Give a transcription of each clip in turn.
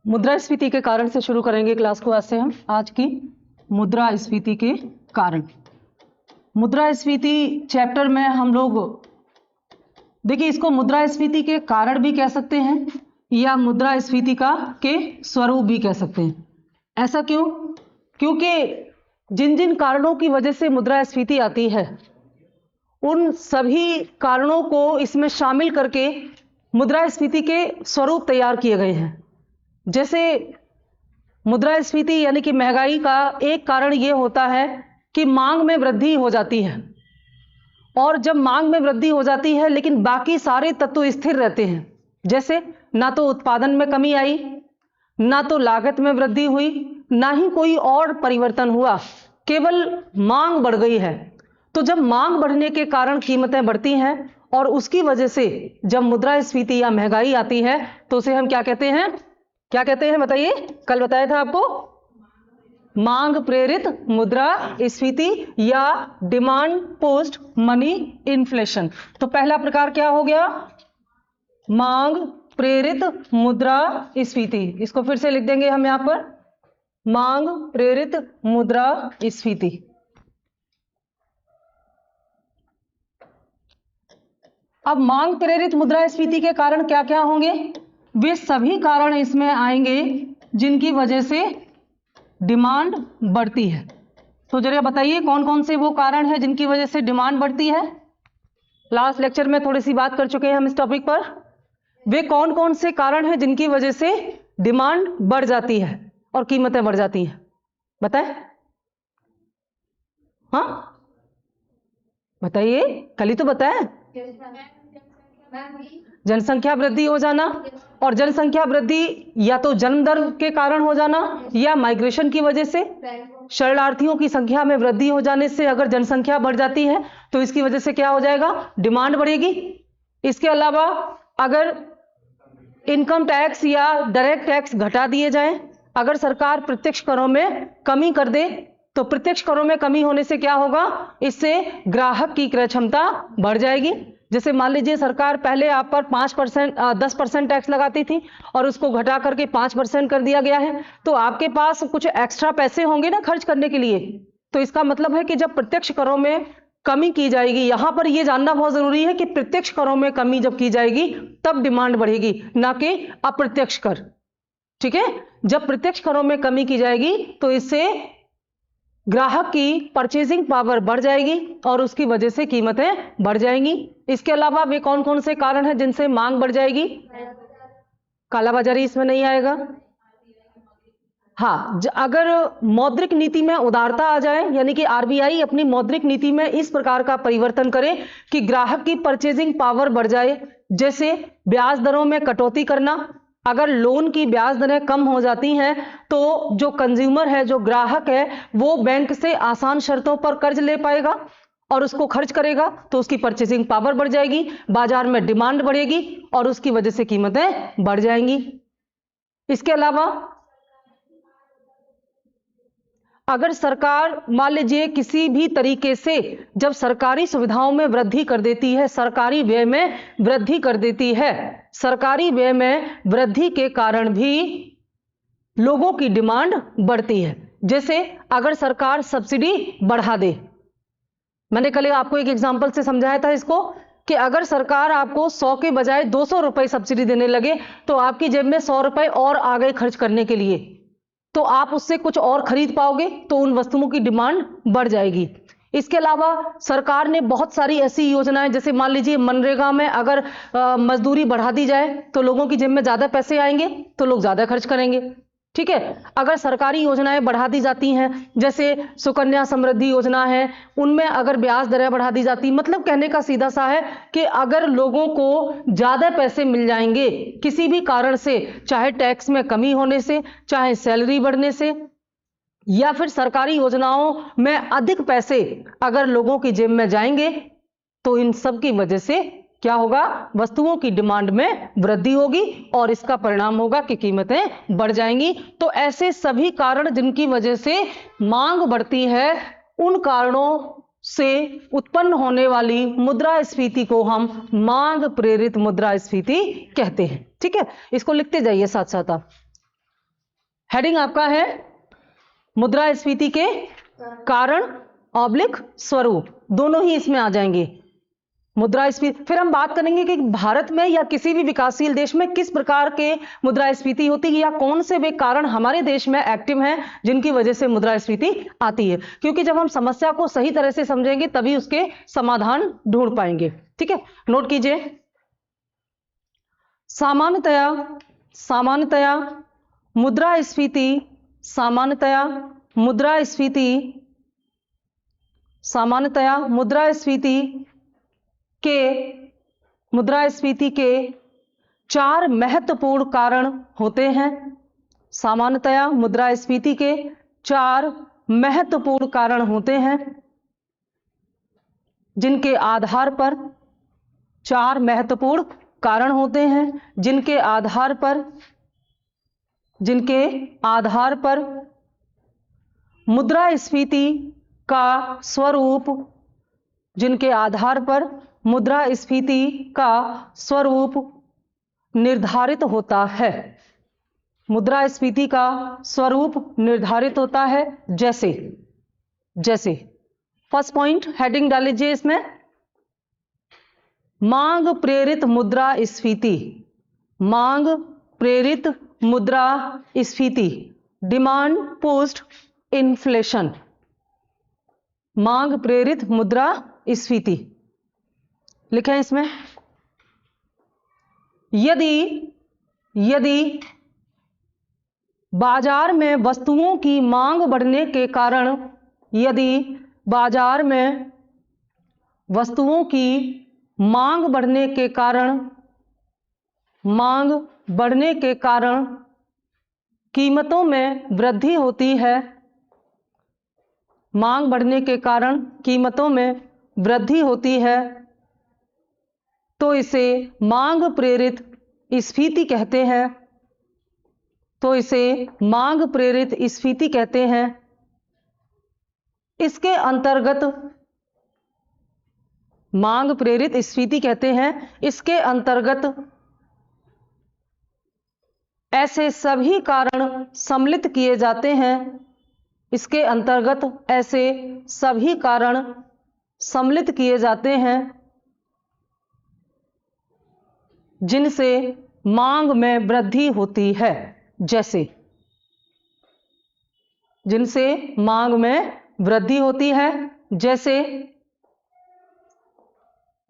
मुद्रास्फीति के कारण से शुरू करेंगे क्लास को। आज से हम आज की मुद्रास्फीति के कारण। मुद्रास्फीति चैप्टर में हम लोग देखिए, इसको मुद्रास्फीति के कारण भी कह सकते हैं या मुद्रास्फीति के स्वरूप भी कह सकते हैं। ऐसा क्यों? क्योंकि जिन जिन कारणों की वजह से मुद्रास्फीति आती है उन सभी कारणों को इसमें शामिल करके मुद्रास्फीति के स्वरूप तैयार किए गए हैं। जैसे मुद्रास्फीति यानी कि महंगाई का एक कारण ये होता है कि मांग में वृद्धि हो जाती है, और जब मांग में वृद्धि हो जाती है लेकिन बाकी सारे तत्व स्थिर रहते हैं। जैसे ना तो उत्पादन में कमी आई, ना तो लागत में वृद्धि हुई, ना ही कोई और परिवर्तन हुआ, केवल मांग बढ़ गई है। तो जब मांग बढ़ने के कारण कीमतें बढ़ती हैं और उसकी वजह से जब मुद्रास्फीति या महंगाई आती है तो उसे हम क्या कहते हैं? क्या कहते हैं बताइए? कल बताया था आपको, मांग प्रेरित मुद्रास्फीति या डिमांड पोस्ट मनी इन्फ्लेशन। तो पहला प्रकार क्या हो गया? मांग प्रेरित मुद्रास्फीति। इसको फिर से लिख देंगे हम यहां पर, मांग प्रेरित मुद्रास्फीति। अब मांग प्रेरित मुद्रास्फीति के कारण क्या क्या होंगे? वे सभी कारण इसमें आएंगे जिनकी वजह से डिमांड बढ़ती है। तो जरा बताइए कौन कौन से वो कारण हैं जिनकी वजह से डिमांड बढ़ती है। लास्ट लेक्चर में थोड़ी सी बात कर चुके हैं हम इस टॉपिक पर। वे कौन कौन से कारण हैं जिनकी वजह से डिमांड बढ़ जाती है और कीमतें बढ़ जाती हैं? बताएं। हाँ बताइए, कल ही तो बताएं। जनसंख्या वृद्धि हो जाना, और जनसंख्या वृद्धि या तो जन्म दर के कारण हो जाना या माइग्रेशन की वजह से, शरणार्थियों की संख्या में वृद्धि हो जाने से अगर जनसंख्या बढ़ जाती है तो इसकी वजह से क्या हो जाएगा? डिमांड बढ़ेगी। इसके अलावा अगर इनकम टैक्स या डायरेक्ट टैक्स घटा दिए जाएं, अगर सरकार प्रत्यक्ष करों में कमी कर दे तो प्रत्यक्ष करों में कमी होने से क्या होगा? इससे ग्राहक की क्रय क्षमता बढ़ जाएगी। जैसे मान लीजिए सरकार पहले आप पर 10% टैक्स लगाती थी और उसको घटा करके 5% कर दिया गया है, तो आपके पास कुछ एक्स्ट्रा पैसे होंगे ना खर्च करने के लिए। तो इसका मतलब है कि जब प्रत्यक्ष करों में कमी की जाएगी, यहां पर यह जानना बहुत जरूरी है कि प्रत्यक्ष करों में कमी जब की जाएगी तब डिमांड बढ़ेगी, ना कि अप्रत्यक्ष कर। ठीक है, जब प्रत्यक्ष करों में कमी की जाएगी तो इससे ग्राहक की परचेजिंग पावर बढ़ जाएगी और उसकी वजह से कीमतें बढ़ जाएंगी। इसके अलावा वे कौन कौन से कारण हैं जिनसे मांग बढ़ जाएगी? कालाबाजारी इसमें नहीं आएगा। हाँ, अगर मौद्रिक नीति में उदारता आ जाए, यानी कि आरबीआई अपनी मौद्रिक नीति में इस प्रकार का परिवर्तन करे कि ग्राहक की परचेजिंग पावर बढ़ जाए। जैसे ब्याज दरों में कटौती करना, अगर लोन की ब्याज दरें कम हो जाती हैं तो जो कंज्यूमर है, जो ग्राहक है, वो बैंक से आसान शर्तों पर कर्ज ले पाएगा और उसको खर्च करेगा तो उसकी परचेसिंग पावर बढ़ जाएगी, बाजार में डिमांड बढ़ेगी और उसकी वजह से कीमतें बढ़ जाएंगी। इसके अलावा अगर सरकार मान लीजिए किसी भी तरीके से जब सरकारी सुविधाओं में वृद्धि कर देती है, सरकारी व्यय में वृद्धि कर देती है, सरकारी व्यय में वृद्धि के कारण भी लोगों की डिमांड बढ़ती है। जैसे अगर सरकार सब्सिडी बढ़ा दे, मैंने कल आपको एक एग्जांपल से समझाया था इसको, कि अगर सरकार आपको 100 के बजाय 200 रुपए सब्सिडी देने लगे तो आपकी जेब में 100 रुपए और आ गए खर्च करने के लिए, तो आप उससे कुछ और खरीद पाओगे, तो उन वस्तुओं की डिमांड बढ़ जाएगी। इसके अलावा सरकार ने बहुत सारी ऐसी योजनाएं, जैसे मान लीजिए मनरेगा में अगर मजदूरी बढ़ा दी जाए तो लोगों की जेब में ज्यादा पैसे आएंगे तो लोग ज्यादा खर्च करेंगे। ठीक है, अगर सरकारी योजनाएं बढ़ा दी जाती हैं, जैसे सुकन्या समृद्धि योजना है, उनमें अगर ब्याज दरें बढ़ा दी जाती, मतलब कहने का सीधा सा है कि अगर लोगों को ज्यादा पैसे मिल जाएंगे किसी भी कारण से, चाहे टैक्स में कमी होने से, चाहे सैलरी बढ़ने से, या फिर सरकारी योजनाओं में अधिक पैसे अगर लोगों की जेब में जाएंगे, तो इन सब की वजह से क्या होगा? वस्तुओं की डिमांड में वृद्धि होगी और इसका परिणाम होगा कि कीमतें बढ़ जाएंगी। तो ऐसे सभी कारण जिनकी वजह से मांग बढ़ती है, उन कारणों से उत्पन्न होने वाली मुद्रास्फीति को हम मांग प्रेरित मुद्रास्फीति कहते हैं। ठीक है, इसको लिखते जाइए साथ साथ आप। हेडिंग आपका है मुद्रास्फीति के कारण ऑब्लिक स्वरूप, दोनों ही इसमें आ जाएंगे। मुद्रास्फीति, फिर हम बात करेंगे कि भारत में या किसी भी विकासशील देश में किस प्रकार के मुद्रास्फीति होती है या कौन से वे कारण हमारे देश में एक्टिव हैं जिनकी वजह से मुद्रास्फीति आती है, क्योंकि जब हम समस्या को सही तरह से समझेंगे तभी उसके समाधान ढूंढ पाएंगे। ठीक है, नोट कीजिए। सामान्यतया मुद्रास्फीति के 4 महत्वपूर्ण कारण होते हैं। सामान्यतया मुद्रास्फीति के 4 महत्वपूर्ण कारण होते हैं जिनके आधार पर 4 महत्वपूर्ण कारण होते हैं जिनके आधार पर मुद्रास्फीति का स्वरूप निर्धारित होता है। मुद्रास्फीति का स्वरूप निर्धारित होता है जैसे फर्स्ट पॉइंट हेडिंग डाल लीजिए इसमें, मांग प्रेरित मुद्रास्फीति, डिमांड पोस्ट इन्फ्लेशन। मांग प्रेरित मुद्रास्फीति लिखें इसमें, यदि बाजार में वस्तुओं की मांग बढ़ने के कारण कीमतों में वृद्धि होती है, तो इसे मांग प्रेरित स्फीति कहते हैं। इसके अंतर्गत ऐसे सभी कारण सम्मिलित किए जाते हैं जिनसे मांग में वृद्धि होती है, जैसे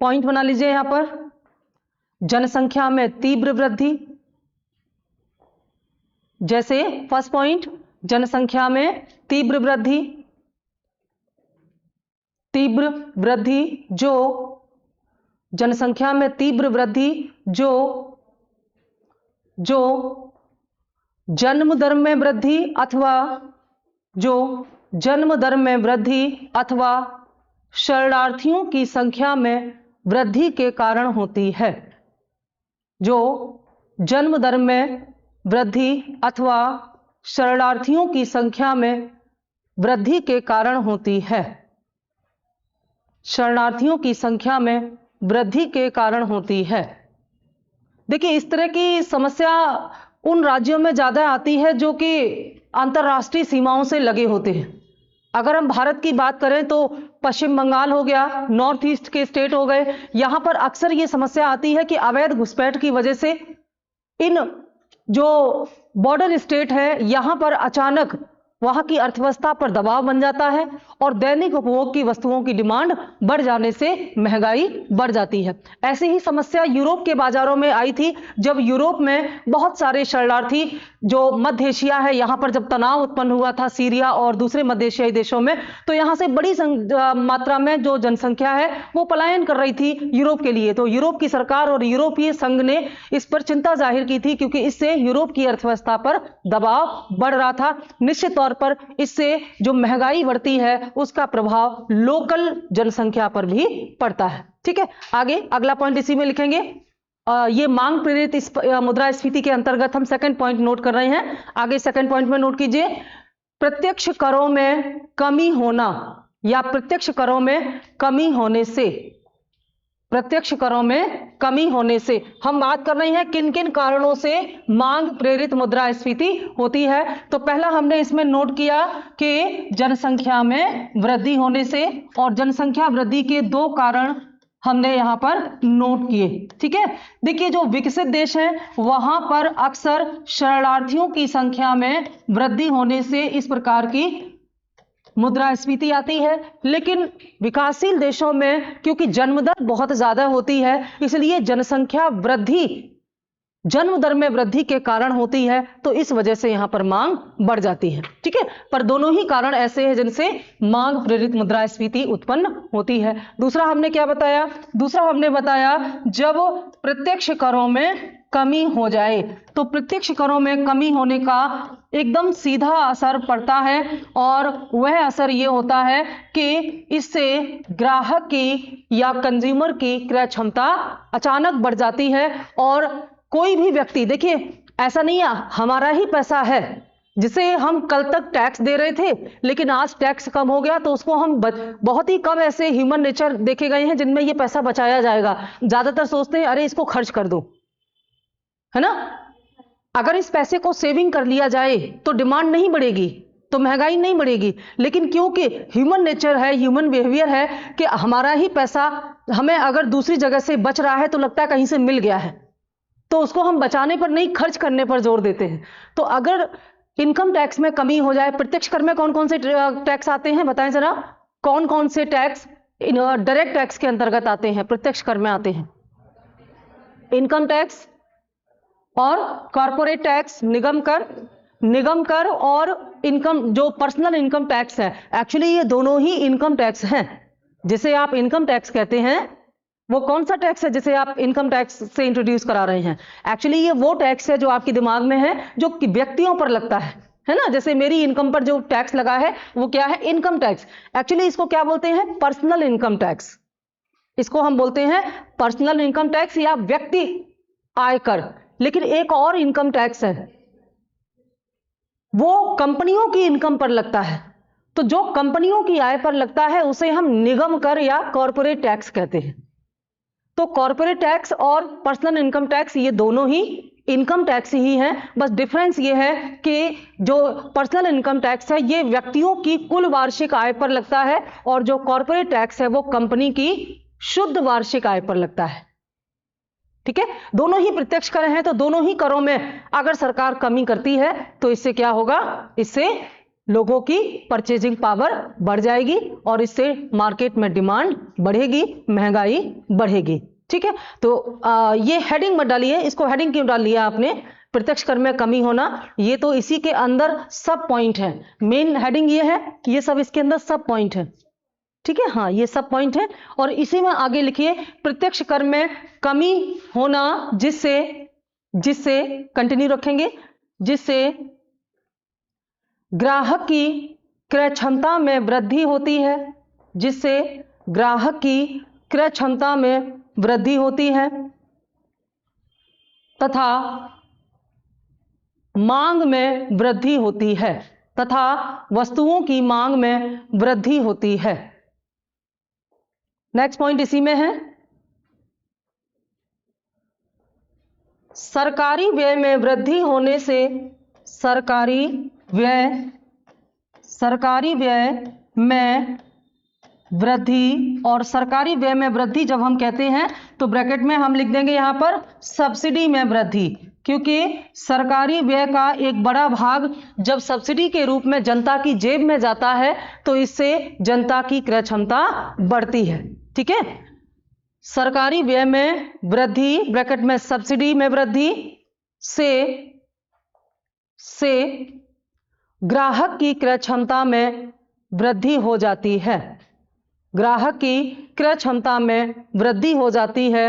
पॉइंट बना लीजिए यहां पर, जनसंख्या में तीव्र वृद्धि, जैसे फर्स्ट पॉइंट जनसंख्या में तीव्र वृद्धि जो जन्म दर में वृद्धि अथवा शरणार्थियों की संख्या में वृद्धि के कारण होती है। जो जन्म दर में वृद्धि अथवा शरणार्थियों की संख्या में वृद्धि के कारण होती है। देखिए, इस तरह की समस्या उन राज्यों में ज्यादा आती है जो कि अंतर्राष्ट्रीय सीमाओं से लगे होते हैं। अगर हम भारत की बात करें तो पश्चिम बंगाल हो गया, नॉर्थ ईस्ट के स्टेट हो गए, यहां पर अक्सर ये समस्या आती है कि अवैध घुसपैठ की वजह से इन जो बॉर्डर स्टेट है यहां पर अचानक वहां की अर्थव्यवस्था पर दबाव बन जाता है और दैनिक उपभोग की वस्तुओं की डिमांड बढ़ जाने से महंगाई बढ़ जाती है। ऐसी ही समस्या यूरोप के बाजारों में आई थी, जब यूरोप में बहुत सारे शरणार्थी जो मध्य एशिया है यहां पर जब तनाव उत्पन्न हुआ था सीरिया और दूसरे मध्य एशियाई देशों में, तो यहां से बड़ी मात्रा में जो जनसंख्या है वो पलायन कर रही थी यूरोप के लिए। तो यूरोप की सरकार और यूरोपीय संघ ने इस पर चिंता जाहिर की थी, क्योंकि इससे यूरोप की अर्थव्यवस्था पर दबाव बढ़ रहा था। निश्चित तौर पर इससे जो महंगाई बढ़ती है उसका प्रभाव लोकल जनसंख्या पर भी पड़ता है। ठीक है, आगे अगला पॉइंट इसी में लिखेंगे। ये मांग प्रेरित मुद्रास्फीति के अंतर्गत हम सेकंड पॉइंट नोट कर रहे हैं। आगे सेकंड पॉइंट में नोट कीजिए, प्रत्यक्ष करों में कमी होना या प्रत्यक्ष करों में कमी होने से प्रत्यक्ष करों में कमी होने से। हम बात कर रहे हैं किन किन कारणों से मांग प्रेरित मुद्रास्फीति होती है। तो पहला हमने इसमें नोट किया कि जनसंख्या में वृद्धि होने से, और जनसंख्या वृद्धि के दो कारण हमने यहां पर नोट किए। ठीक है, देखिए जो विकसित देश है वहां पर अक्सर शरणार्थियों की संख्या में वृद्धि होने से इस प्रकार की मुद्रास्फीति आती है। लेकिन विकासशील देशों में क्योंकि जन्म दर बहुत ज्यादा होती है, इसलिए जनसंख्या वृद्धि जन्म दर में वृद्धि के कारण होती है, तो इस वजह से यहां पर मांग बढ़ जाती है। ठीक है, पर दोनों ही कारण ऐसे हैं जिनसे मांग प्रेरित मुद्रास्फीति उत्पन्न होती है। दूसरा हमने क्या बताया? दूसरा हमने बताया जब प्रत्यक्ष करों में कमी हो जाए, तो प्रत्यक्ष करों में कमी होने का एकदम सीधा असर पड़ता है, और वह असर यह होता है कि इससे ग्राहक की या कंज्यूमर की क्रय क्षमता अचानक बढ़ जाती है। और कोई भी व्यक्ति, देखिए ऐसा नहीं है हमारा ही पैसा है जिसे हम कल तक टैक्स दे रहे थे लेकिन आज टैक्स कम हो गया तो उसको हम बहुत ही कम ऐसे ह्यूमन नेचर देखे गए हैं जिनमें ये पैसा बचाया जाएगा। ज्यादातर सोचते हैं अरे इसको खर्च कर दो, है ना। अगर इस पैसे को सेविंग कर लिया जाए तो डिमांड नहीं बढ़ेगी, तो महंगाई नहीं बढ़ेगी। लेकिन क्योंकि ह्यूमन नेचर है, ह्यूमन बिहेवियर है कि हमारा ही पैसा हमें अगर दूसरी जगह से बच रहा है तो लगता है कहीं से मिल गया है, तो उसको हम बचाने पर नहीं खर्च करने पर जोर देते हैं। तो अगर इनकम टैक्स में कमी हो जाए, प्रत्यक्ष कर में कौन कौन से टैक्स आते हैं बताएं जरा, कौन कौन से टैक्स डायरेक्ट टैक्स के अंतर्गत आते हैं, प्रत्यक्ष कर में आते हैं? इनकम टैक्स और कॉर्पोरेट टैक्स, निगम कर और इनकम जो पर्सनल इनकम टैक्स है। एक्चुअली ये दोनों ही इनकम टैक्स हैं। जिसे आप इनकम टैक्स कहते हैं वो कौन सा टैक्स है जिसे आप इनकम टैक्स से इंट्रोड्यूस करा रहे हैं? एक्चुअली ये वो टैक्स है जो आपके दिमाग में है, जो कि व्यक्तियों पर लगता है ना। जैसे मेरी इनकम पर जो टैक्स लगा है वो क्या है? Income tax. एक्चुअली इसको क्या बोलते हैं? Personal income tax. इसको हम बोलते हैं पर्सनल इनकम टैक्स या व्यक्ति आयकर। लेकिन एक और इनकम टैक्स है, वो कंपनियों की इनकम पर लगता है। तो जो कंपनियों की आय पर लगता है उसे हम निगम कर या कॉर्पोरेट टैक्स कहते हैं। तो कॉर्पोरेट टैक्स और पर्सनल इनकम टैक्स ये दोनों ही इनकम टैक्स ही हैं। बस डिफरेंस ये है कि जो पर्सनल इनकम टैक्स है ये व्यक्तियों की कुल वार्षिक आय पर लगता है, और जो कॉर्पोरेट टैक्स है वो कंपनी की शुद्ध वार्षिक आय पर लगता है। ठीक है, दोनों ही प्रत्यक्ष कर हैं, तो दोनों ही करों में अगर सरकार कमी करती है तो इससे क्या होगा? इससे लोगों की परचेजिंग पावर बढ़ जाएगी और इससे मार्केट में डिमांड बढ़ेगी, महंगाई बढ़ेगी। ठीक है, तो ये हेडिंग मत डालिए। इसको हेडिंग क्यों डाल लिया आपने? प्रत्यक्ष कर में कमी होना, ये तो इसी के अंदर सब पॉइंट है। मेन हेडिंग ये है कि ये सब इसके अंदर सब पॉइंट है। ठीक है, हाँ ये सब पॉइंट है। और इसी में आगे लिखिए प्रत्यक्ष कर में कमी होना जिससे कंटिन्यू रखेंगे, जिससे ग्राहक की क्रय क्षमता में वृद्धि होती है, जिससे ग्राहक की क्रय क्षमता में वृद्धि होती है तथा मांग में वृद्धि होती है, तथा वस्तुओं की मांग में वृद्धि होती है। नेक्स्ट पॉइंट इसी में है, सरकारी व्यय में वृद्धि होने से सरकारी व्यय में वृद्धि। और सरकारी व्यय में वृद्धि जब हम कहते हैं तो ब्रैकेट में हम लिख देंगे यहां पर सब्सिडी में वृद्धि, क्योंकि सरकारी व्यय का एक बड़ा भाग जब सब्सिडी के रूप में जनता की जेब में जाता है तो इससे जनता की क्रय क्षमता बढ़ती है। ठीक है, सरकारी व्यय में वृद्धि ब्रैकेट में सब्सिडी में वृद्धि से ग्राहक की क्रय क्षमता में वृद्धि हो जाती है। ग्राहक की क्रय क्षमता में वृद्धि हो जाती है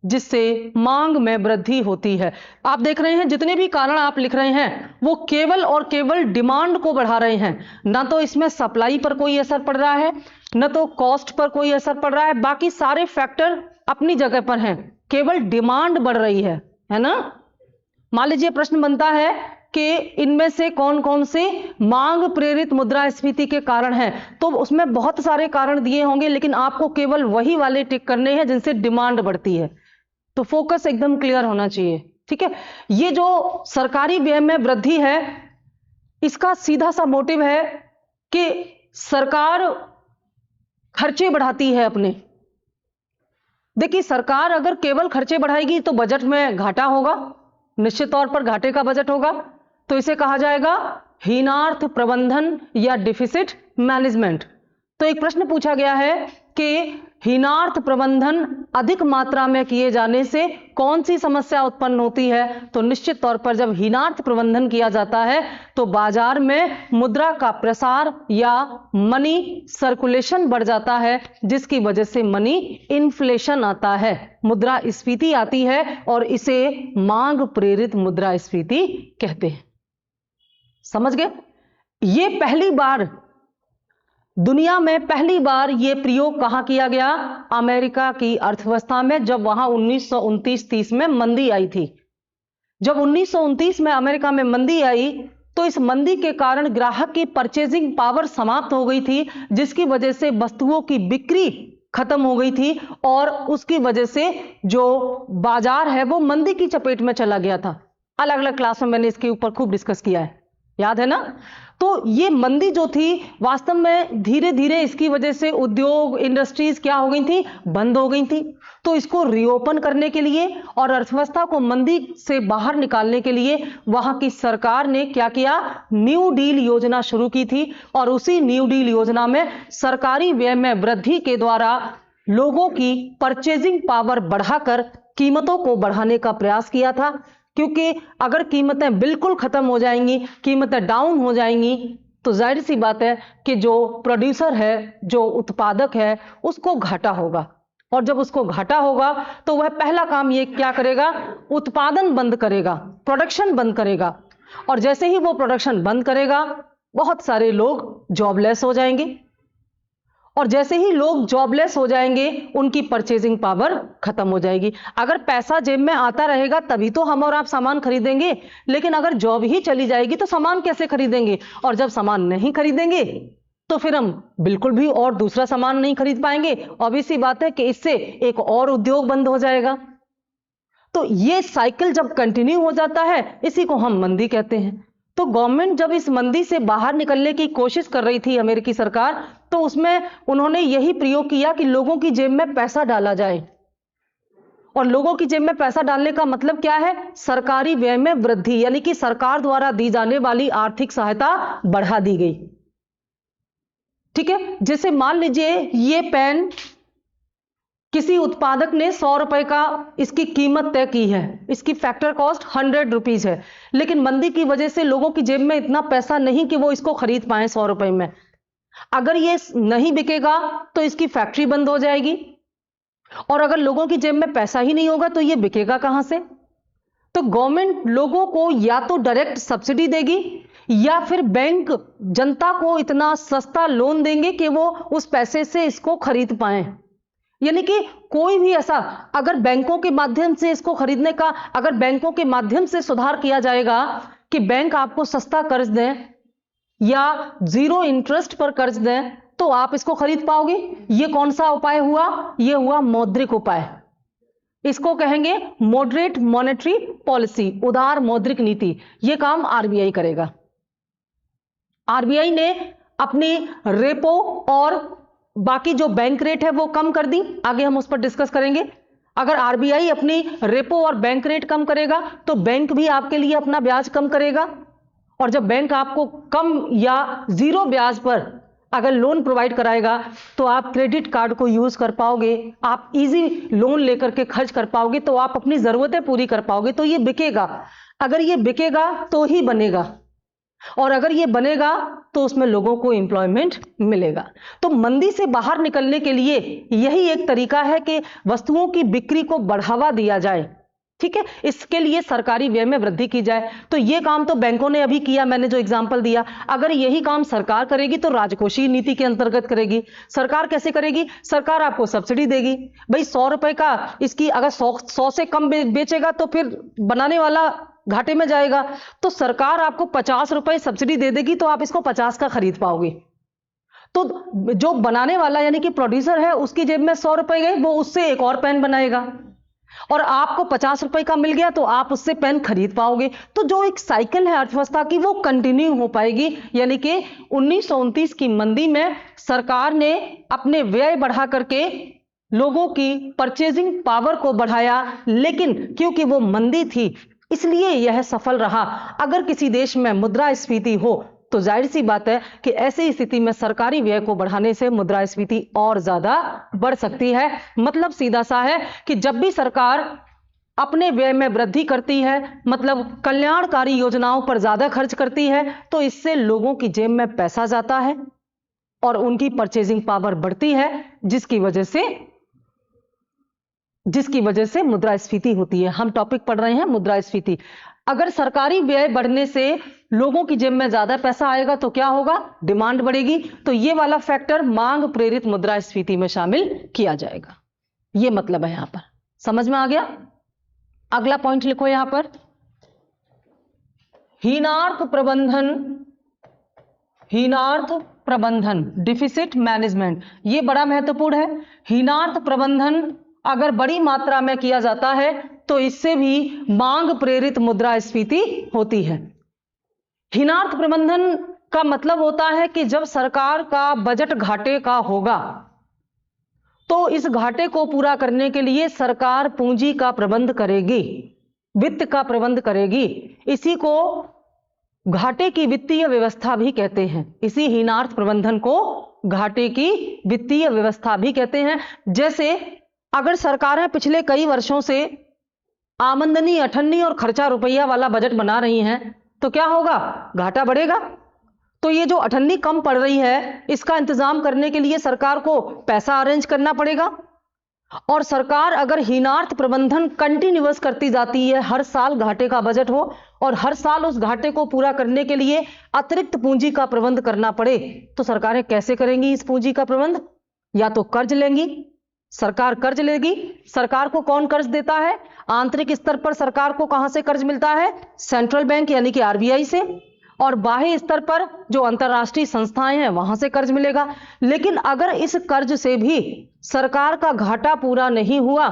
जिससे मांग में वृद्धि होती है। आप देख रहे हैं जितने भी कारण आप लिख रहे हैं वो केवल और केवल डिमांड को बढ़ा रहे हैं, ना तो इसमें सप्लाई पर कोई असर पड़ रहा है, न तो कॉस्ट पर कोई असर पड़ रहा है। बाकी सारे फैक्टर अपनी जगह पर हैं, केवल डिमांड बढ़ रही है ना। मान लीजिए प्रश्न बनता है कि इनमें से कौन कौन से मांग प्रेरित मुद्रास्फीति के कारण हैं, तो उसमें बहुत सारे कारण दिए होंगे, लेकिन आपको केवल वही वाले टिक करने हैं जिनसे डिमांड बढ़ती है। तो फोकस एकदम क्लियर होना चाहिए, ठीक है। ये जो सरकारी व्यय में वृद्धि है, इसका सीधा सा मोटिव है कि सरकार खर्चे बढ़ाती है अपने। देखिए, सरकार अगर केवल खर्चे बढ़ाएगी तो बजट में घाटा होगा, निश्चित तौर पर घाटे का बजट होगा, तो इसे कहा जाएगा हीनार्थ प्रबंधन या डिफिसिट मैनेजमेंट। तो एक प्रश्न पूछा गया है कि हीनार्थ प्रबंधन अधिक मात्रा में किए जाने से कौन सी समस्या उत्पन्न होती है। तो निश्चित तौर पर जब हीनार्थ प्रबंधन किया जाता है तो बाजार में मुद्रा का प्रसार या मनी सर्कुलेशन बढ़ जाता है, जिसकी वजह से मनी इन्फ्लेशन आता है, मुद्रास्फीति आती है, और इसे मांग प्रेरित मुद्रास्फीति कहते हैं। समझ गए? ये पहली बार दुनिया में पहली बार ये प्रयोग कहां किया गया? अमेरिका की अर्थव्यवस्था में, जब वहां 1929-30 में मंदी आई थी। जब 1929 में अमेरिका में मंदी आई तो इस मंदी के कारण ग्राहक की परचेजिंग पावर समाप्त हो गई थी, जिसकी वजह से वस्तुओं की बिक्री खत्म हो गई थी और उसकी वजह से जो बाजार है वो मंदी की चपेट में चला गया था। अलग अलग क्लास में मैंने इसके ऊपर खूब डिस्कस किया है, याद है ना। तो ये मंदी जो थी वास्तव में धीरे धीरे इसकी वजह से उद्योग इंडस्ट्रीज क्या हो गई थी? बंद हो गई थी। तो इसको रीओपन करने के लिए और अर्थव्यवस्था को मंदी से बाहर निकालने के लिए वहां की सरकार ने क्या किया? न्यू डील योजना शुरू की थी, और उसी न्यू डील योजना में सरकारी व्यय में वृद्धि के द्वारा लोगों की परचेजिंग पावर बढ़ाकर कीमतों को बढ़ाने का प्रयास किया था। क्योंकि अगर कीमतें बिल्कुल खत्म हो जाएंगी, कीमतें डाउन हो जाएंगी, तो जाहिर सी बात है कि जो प्रोड्यूसर है, जो उत्पादक है, उसको घाटा होगा। और जब उसको घाटा होगा तो वह पहला काम ये क्या करेगा? उत्पादन बंद करेगा, प्रोडक्शन बंद करेगा। और जैसे ही वो प्रोडक्शन बंद करेगा, बहुत सारे लोग जॉबलेस हो जाएंगे, और जैसे ही लोग जॉबलेस हो जाएंगे उनकी परचेजिंग पावर खत्म हो जाएगी। अगर पैसा जेब में आता रहेगा तभी तो हम और आप सामान खरीदेंगे, लेकिन अगर जॉब ही चली जाएगी तो सामान कैसे खरीदेंगे? और जब सामान नहीं खरीदेंगे तो फिर हम बिल्कुल भी और दूसरा सामान नहीं खरीद पाएंगे। ऑब्वियस सी बात है कि इससे एक और उद्योग बंद हो जाएगा। तो ये साइकिल जब कंटिन्यू हो जाता है, इसी को हम मंदी कहते हैं। तो गवर्नमेंट जब इस मंदी से बाहर निकलने की कोशिश कर रही थी, अमेरिकी सरकार, तो उसमें उन्होंने यही प्रयोग किया कि लोगों की जेब में पैसा डाला जाए। और लोगों की जेब में पैसा डालने का मतलब क्या है? सरकारी व्यय में वृद्धि, यानी कि सरकार द्वारा दी जाने वाली आर्थिक सहायता बढ़ा दी गई। ठीक है, जैसे मान लीजिए ये पेन किसी उत्पादक ने 100 रुपए का इसकी कीमत तय की है, इसकी फैक्टर कॉस्ट 100 रुपीज है, लेकिन मंदी की वजह से लोगों की जेब में इतना पैसा नहीं कि वो इसको खरीद पाए 100 रुपए में। अगर ये नहीं बिकेगा तो इसकी फैक्ट्री बंद हो जाएगी, और अगर लोगों की जेब में पैसा ही नहीं होगा तो ये बिकेगा कहां से? तो गवर्नमेंट लोगों को या तो डायरेक्ट सब्सिडी देगी, या फिर बैंक जनता को इतना सस्ता लोन देंगे कि वो उस पैसे से इसको खरीद पाए। यानी कि कोई भी ऐसा, अगर बैंकों के माध्यम से इसको खरीदने का, अगर बैंकों के माध्यम से सुधार किया जाएगा कि बैंक आपको सस्ता कर्ज दें या 0 इंटरेस्ट पर कर्ज दें, तो आप इसको खरीद पाओगे। ये कौन सा उपाय हुआ? ये हुआ मौद्रिक उपाय। इसको कहेंगे मॉडरेट मॉनेटरी पॉलिसी, उदार मौद्रिक नीति। ये काम आरबीआई करेगा। आरबीआई ने अपनी रेपो और बाकी जो बैंक रेट है वो कम कर दी, आगे हम उस पर डिस्कस करेंगे। अगर आरबीआई अपनी रेपो और बैंक रेट कम करेगा तो बैंक भी आपके लिए अपना ब्याज कम करेगा, और जब बैंक आपको कम या 0 ब्याज पर अगर लोन प्रोवाइड कराएगा तो आप क्रेडिट कार्ड को यूज कर पाओगे, आप इजी लोन लेकर के खर्च कर पाओगे, तो आप अपनी जरूरतें पूरी कर पाओगे। तो ये बिकेगा। अगर ये बिकेगा तो ही बनेगा, और अगर ये बनेगा तो उसमें लोगों को एम्प्लॉयमेंट मिलेगा। तो मंदी से बाहर निकलने के लिए यही एक तरीका है कि वस्तुओं की बिक्री को बढ़ावा दिया जाए। ठीक है, इसके लिए सरकारी व्यय में वृद्धि की जाए। तो ये काम तो बैंकों ने अभी किया, मैंने जो एग्जांपल दिया। अगर यही काम सरकार करेगी तो राजकोषीय नीति के अंतर्गत करेगी। सरकार कैसे करेगी? सरकार आपको सब्सिडी देगी। भाई 100 रुपए का इसकी अगर 100 से कम बेचेगा तो फिर बनाने वाला घाटे में जाएगा। तो सरकार आपको 50 रुपए सब्सिडी दे देगी तो आप इसको 50 का खरीद पाओगे। तो जो बनाने वाला यानी कि प्रोड्यूसर है उसकी जेब में 100 रुपए गए, वो उससे एक और पेन बनाएगा और आपको 50 रुपए का मिल गया तो आप उससे पेन खरीद पाओगे। तो जो एक साइकिल है अर्थव्यवस्था की वो कंटिन्यू हो पाएगी। यानी कि 1929 की मंदी में सरकार ने अपने व्यय बढ़ा करके लोगों की परचेजिंग पावर को बढ़ाया, लेकिन क्योंकि वो मंदी थी इसलिए यह सफल रहा। अगर किसी देश में मुद्रास्फीति हो तो जाहिर सी बात है कि ऐसी स्थिति में सरकारी व्यय को बढ़ाने से मुद्रास्फीति और ज्यादा बढ़ सकती है। मतलब सीधा सा है कि जब भी सरकार अपने व्यय में वृद्धि करती है, मतलब कल्याणकारी योजनाओं पर ज्यादा खर्च करती है, तो इससे लोगों की जेब में पैसा जाता है और उनकी परचेजिंग पावर बढ़ती है, जिसकी वजह से मुद्रास्फीति होती है। हम टॉपिक पढ़ रहे हैं मुद्रास्फीति। अगर सरकारी व्यय बढ़ने से लोगों की जेब में ज्यादा पैसा आएगा तो क्या होगा? डिमांड बढ़ेगी। तो ये वाला फैक्टर मांग प्रेरित मुद्रास्फीति में शामिल किया जाएगा। ये मतलब है, यहां पर समझ में आ गया। अगला पॉइंट लिखो यहां पर, हीनार्थ प्रबंधन डिफिसिट मैनेजमेंट, ये बड़ा महत्वपूर्ण है। हीनार्थ प्रबंधन अगर बड़ी मात्रा में किया जाता है तो इससे भी मांग प्रेरित मुद्रास्फीति होती है। हीनार्थ प्रबंधन का मतलब होता है कि जब सरकार का बजट घाटे का होगा तो इस घाटे को पूरा करने के लिए सरकार पूंजी का प्रबंध करेगी, वित्त का प्रबंध करेगी। इसी को घाटे की वित्तीय व्यवस्था भी कहते हैं। इसी हीनार्थ प्रबंधन को घाटे की वित्तीय व्यवस्था भी कहते हैं। जैसे अगर सरकारें पिछले कई वर्षों से आमदनी अठन्नी और खर्चा रुपया वाला बजट बना रही हैं तो क्या होगा? घाटा बढ़ेगा। तो ये जो अठन्नी कम पड़ रही है इसका इंतजाम करने के लिए सरकार को पैसा अरेंज करना पड़ेगा। और सरकार अगर हीनार्थ प्रबंधन कंटिन्यूअस करती जाती है, हर साल घाटे का बजट हो और हर साल उस घाटे को पूरा करने के लिए अतिरिक्त पूंजी का प्रबंध करना पड़े, तो सरकारें कैसे करेंगी इस पूंजी का प्रबंध? या तो कर्ज लेंगी, सरकार कर्ज लेगी। सरकार को कौन कर्ज देता है? आंतरिक स्तर पर सरकार को कहां से कर्ज मिलता है? सेंट्रल बैंक यानी कि आरबीआई से। और बाह्य स्तर पर जो अंतरराष्ट्रीय संस्थाएं हैं वहां से कर्ज मिलेगा। लेकिन अगर इस कर्ज से भी सरकार का घाटा पूरा नहीं हुआ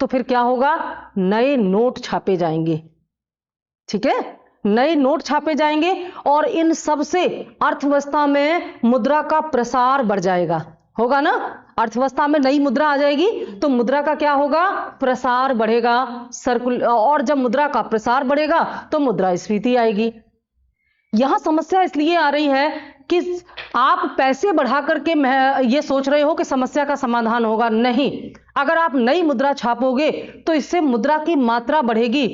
तो फिर क्या होगा? नए नोट छापे जाएंगे। ठीक है, नए नोट छापे जाएंगे और इन सब से अर्थव्यवस्था में मुद्रा का प्रसार बढ़ जाएगा। होगा ना? अर्थव्यवस्था में नई मुद्रा आ जाएगी तो मुद्रा का क्या होगा? प्रसार बढ़ेगा, और जब मुद्रा का प्रसार बढ़ेगा तो मुद्रास्फीति आएगी। यहां समस्या इसलिए आ रही है कि आप पैसे बढ़ा करके ये सोच रहे हो कि समस्या का समाधान होगा। नहीं, अगर आप नई मुद्रा छापोगे तो इससे मुद्रा की मात्रा बढ़ेगी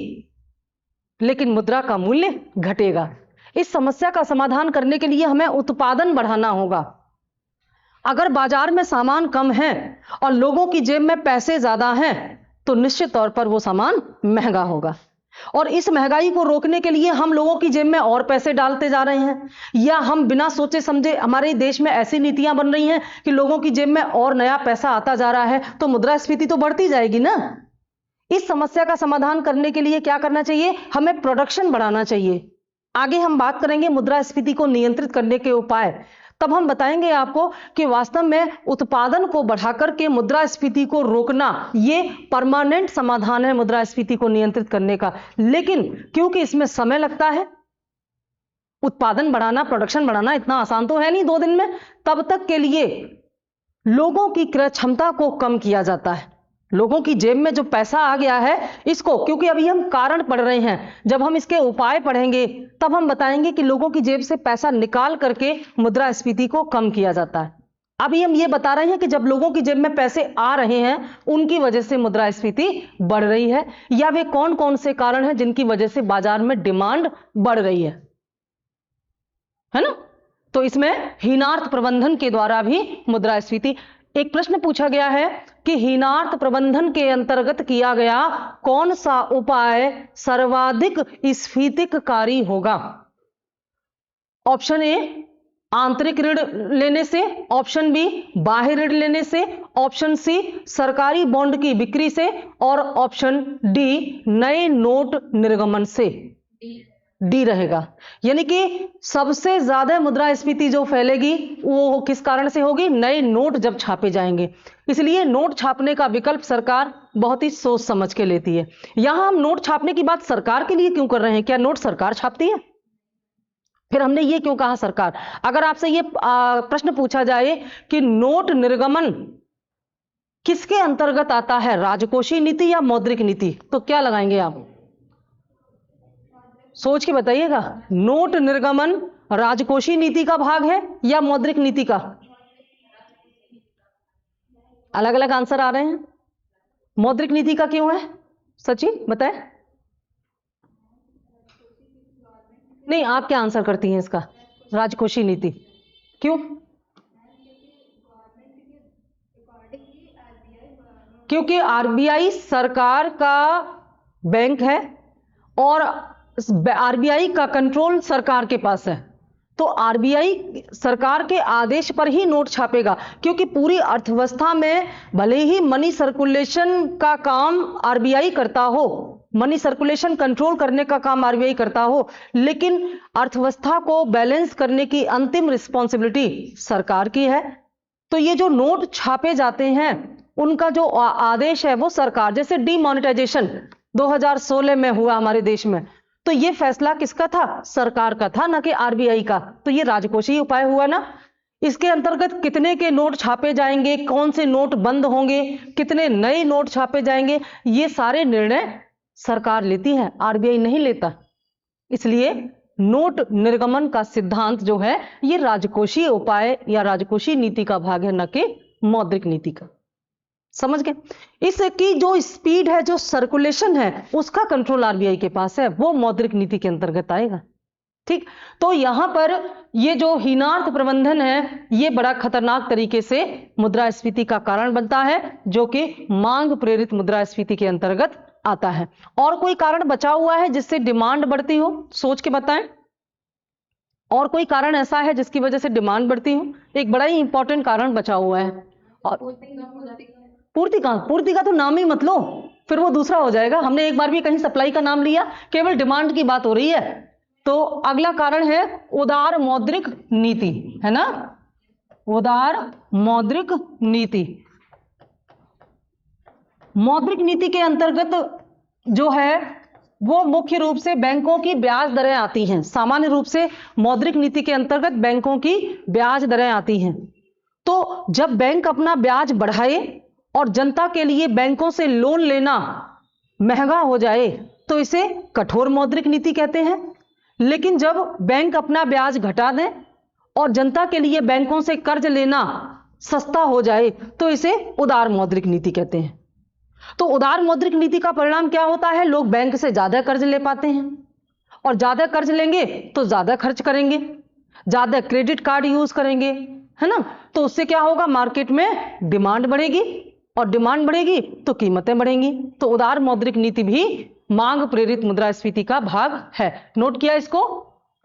लेकिन मुद्रा का मूल्य घटेगा। इस समस्या का समाधान करने के लिए हमें उत्पादन बढ़ाना होगा। अगर बाजार में सामान कम है और लोगों की जेब में पैसे ज्यादा हैं तो निश्चित तौर पर वो सामान महंगा होगा। और इस महंगाई को रोकने के लिए हम लोगों की जेब में और पैसे डालते जा रहे हैं, या हम बिना सोचे समझे हमारे देश में ऐसी नीतियां बन रही हैं कि लोगों की जेब में और नया पैसा आता जा रहा है, तो मुद्रास्फीति तो बढ़ती जाएगी ना। इस समस्या का समाधान करने के लिए क्या करना चाहिए? हमें प्रोडक्शन बढ़ाना चाहिए। आगे हम बात करेंगे मुद्रास्फीति को नियंत्रित करने के उपाय। तब हम बताएंगे आपको कि वास्तव में उत्पादन को बढ़ाकर के मुद्रास्फीति को रोकना ये परमानेंट समाधान है मुद्रास्फीति को नियंत्रित करने का। लेकिन क्योंकि इसमें समय लगता है, उत्पादन बढ़ाना, प्रोडक्शन बढ़ाना इतना आसान तो है नहीं 2 दिन में, तब तक के लिए लोगों की क्रय क्षमता को कम किया जाता है। लोगों की जेब में जो पैसा आ गया है इसको, क्योंकि अभी हम कारण पढ़ रहे हैं, जब हम इसके उपाय पढ़ेंगे तब हम बताएंगे कि लोगों की जेब से पैसा निकाल करके मुद्रास्फीति को कम किया जाता है। अभी हम ये बता रहे हैं कि जब लोगों की जेब में पैसे आ रहे हैं उनकी वजह से मुद्रास्फीति बढ़ रही है, या वे कौन कौन से कारण हैं जिनकी वजह से बाजार में डिमांड बढ़ रही है ना। तो इसमें हीनार्थ प्रबंधन के द्वारा भी मुद्रास्फीति। एक प्रश्न पूछा गया है कि हीनार्थ प्रबंधन के अंतर्गत किया गया कौन सा उपाय सर्वाधिक स्फीतिकारी होगा? ऑप्शन ए आंतरिक ऋण लेने से, ऑप्शन बी बाह्य ऋण लेने से, ऑप्शन सी सरकारी बॉन्ड की बिक्री से, और ऑप्शन डी नए नोट निर्गमन से। डी रहेगा। यानी कि सबसे ज्यादा मुद्रास्फीति जो फैलेगी वो किस कारण से होगी? नए नोट जब छापे जाएंगे। इसलिए नोट छापने का विकल्प सरकार बहुत ही सोच समझ के लेती है। यहां हम नोट छापने की बात सरकार के लिए क्यों कर रहे हैं? क्या नोट सरकार छापती है? फिर हमने ये क्यों कहा सरकार? अगर आपसे ये प्रश्न पूछा जाए कि नोट निर्गमन किसके अंतर्गत आता है, राजकोषीय नीति या मौद्रिक नीति, तो क्या लगाएंगे आप? सोच के बताइएगा। नोट निर्गमन राजकोषीय नीति का भाग है या मौद्रिक नीति का? अलग अलग आंसर आ रहे हैं। मौद्रिक नीति का क्यों है? सचिन बताएं। नहीं, आप क्या आंसर करती हैं इसका? राजकोषीय नीति क्यों? क्योंकि आरबीआई सरकार का बैंक है और आरबीआई का कंट्रोल सरकार के पास है, तो आरबीआई सरकार के आदेश पर ही नोट छापेगा। क्योंकि पूरी अर्थव्यवस्था में भले ही मनी सर्कुलेशन का काम आरबीआई करता हो, मनी सर्कुलेशन कंट्रोल करने का काम आरबीआई करता हो, लेकिन अर्थव्यवस्था को बैलेंस करने की अंतिम रिस्पॉन्सिबिलिटी सरकार की है। तो ये जो नोट छापे जाते हैं उनका जो आदेश है वो सरकार, जैसे डीमोनेटाइजेशन 2016 में हुआ हमारे देश में, तो ये फैसला किसका था? सरकार का था, ना कि आरबीआई का। तो ये राजकोषीय उपाय हुआ ना। इसके अंतर्गत कितने के नोट छापे जाएंगे, कौन से नोट बंद होंगे, कितने नए नोट छापे जाएंगे, ये सारे निर्णय सरकार लेती है, आरबीआई नहीं लेता। इसलिए नोट निर्गमन का सिद्धांत जो है ये राजकोषीय उपाय या राजकोषीय नीति का भाग है, न कि मौद्रिक नीति का। समझ गए? इसकी जो स्पीड है, जो सर्कुलेशन है, उसका कंट्रोल आरबीआई के पास है, वो मौद्रिक नीति के अंतर्गत आएगा। ठीक, तो यहां पर ये जो हीनार्थ प्रबंधन है ये बड़ा खतरनाक तरीके से मुद्रास्फीति का कारण बनता है, जो कि मांग प्रेरित मुद्रास्फीति के अंतर्गत आता है। और कोई कारण बचा हुआ है जिससे डिमांड बढ़ती हो? सोच के बताएं। और कोई कारण ऐसा है जिसकी वजह से डिमांड बढ़ती हो? एक बड़ा ही इंपॉर्टेंट कारण बचा हुआ है। और पूर्ति का तो नाम ही मत लो, फिर वो दूसरा हो जाएगा। हमने एक बार भी कहीं सप्लाई का नाम लिया, केवल डिमांड की बात हो रही है। तो अगला कारण है उदार मौद्रिक नीति, है ना? उदार मौद्रिक नीति। मौद्रिक नीति के अंतर्गत जो है वो मुख्य रूप से बैंकों की ब्याज दरें आती हैं। सामान्य रूप से मौद्रिक नीति के अंतर्गत बैंकों की ब्याज दरें आती हैं। तो जब बैंक अपना ब्याज बढ़ाए और जनता के लिए बैंकों से लोन लेना महंगा हो जाए तो इसे कठोर मौद्रिक नीति कहते हैं। लेकिन जब बैंक अपना ब्याज घटा दें और जनता के लिए बैंकों से कर्ज लेना सस्ता हो जाए तो इसे उदार मौद्रिक नीति कहते हैं। तो उदार मौद्रिक नीति का परिणाम क्या होता है? लोग बैंक से ज्यादा कर्ज ले पाते हैं, और ज्यादा कर्ज लेंगे तो ज्यादा खर्च करेंगे, ज्यादा क्रेडिट कार्ड यूज करेंगे, है ना? तो उससे क्या होगा? मार्केट में डिमांड बढ़ेगी, और डिमांड बढ़ेगी तो कीमतें बढ़ेंगी। तो उदार मौद्रिक नीति भी मांग प्रेरित मुद्रास्फीति का भाग है। नोट किया इसको?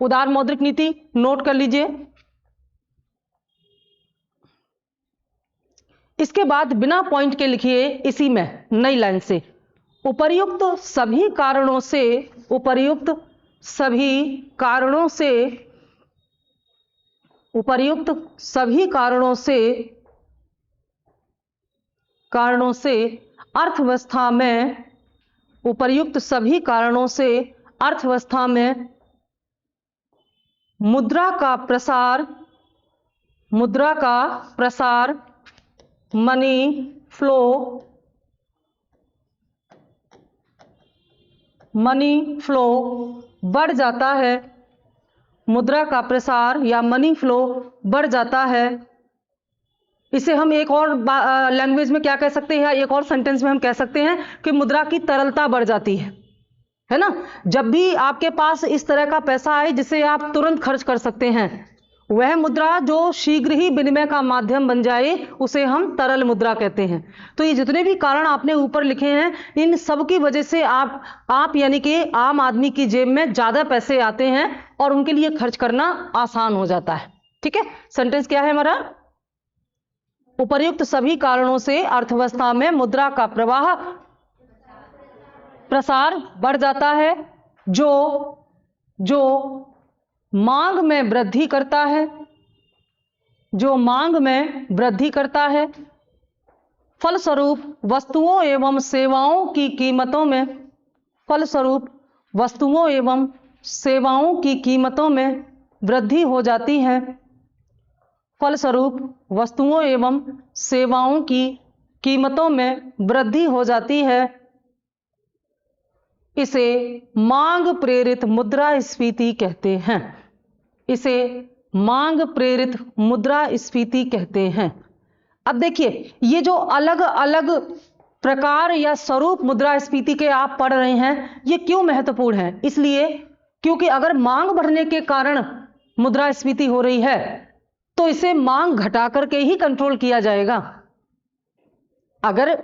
उदार मौद्रिक नीति नोट कर लीजिए। इसके बाद बिना पॉइंट के लिखिए इसी में नई लाइन से, उपर्युक्त सभी कारणों से, उपर्युक्त सभी कारणों से, उपर्युक्त सभी कारणों से अर्थव्यवस्था में, उपर्युक्त सभी कारणों से अर्थव्यवस्था में मुद्रा का प्रसार, मुद्रा का प्रसार, मनी फ्लो बढ़ जाता है। मुद्रा का प्रसार या मनी फ्लो बढ़ जाता है। इसे हम एक और लैंग्वेज में क्या कह सकते हैं, एक और सेंटेंस में हम कह सकते हैं कि मुद्रा की तरलता बढ़ जाती है ना? जब भी आपके पास इस तरह का पैसा आए जिसे आप तुरंत खर्च कर सकते हैं, वह मुद्रा जो शीघ्र ही विनिमय का माध्यम बन जाए उसे हम तरल मुद्रा कहते हैं। तो ये जितने भी कारण आपने ऊपर लिखे हैं, इन सब की वजह से आप यानी कि आम आदमी की जेब में ज्यादा पैसे आते हैं और उनके लिए खर्च करना आसान हो जाता है। ठीक है, सेंटेंस क्या है हमारा? उपर्युक्त सभी कारणों से अर्थव्यवस्था में मुद्रा का प्रवाह प्रसार बढ़ जाता है, जो मांग में वृद्धि करता है, जो मांग में वृद्धि करता है। फलस्वरूप वस्तुओं एवं सेवाओं की कीमतों में फलस्वरूप वस्तुओं एवं सेवाओं की कीमतों में वृद्धि हो जाती है। फलस्वरूप वस्तुओं एवं सेवाओं की कीमतों में वृद्धि हो जाती है। इसे मांग प्रेरित मुद्रास्फीति कहते हैं। इसे मांग प्रेरित मुद्रास्फीति कहते हैं। अब देखिए, ये जो अलग अलग प्रकार या स्वरूप मुद्रास्फीति के आप पढ़ रहे हैं, ये क्यों महत्वपूर्ण है? इसलिए क्योंकि अगर मांग बढ़ने के कारण मुद्रास्फीति हो रही है तो इसे मांग घटा करके ही कंट्रोल किया जाएगा। अगर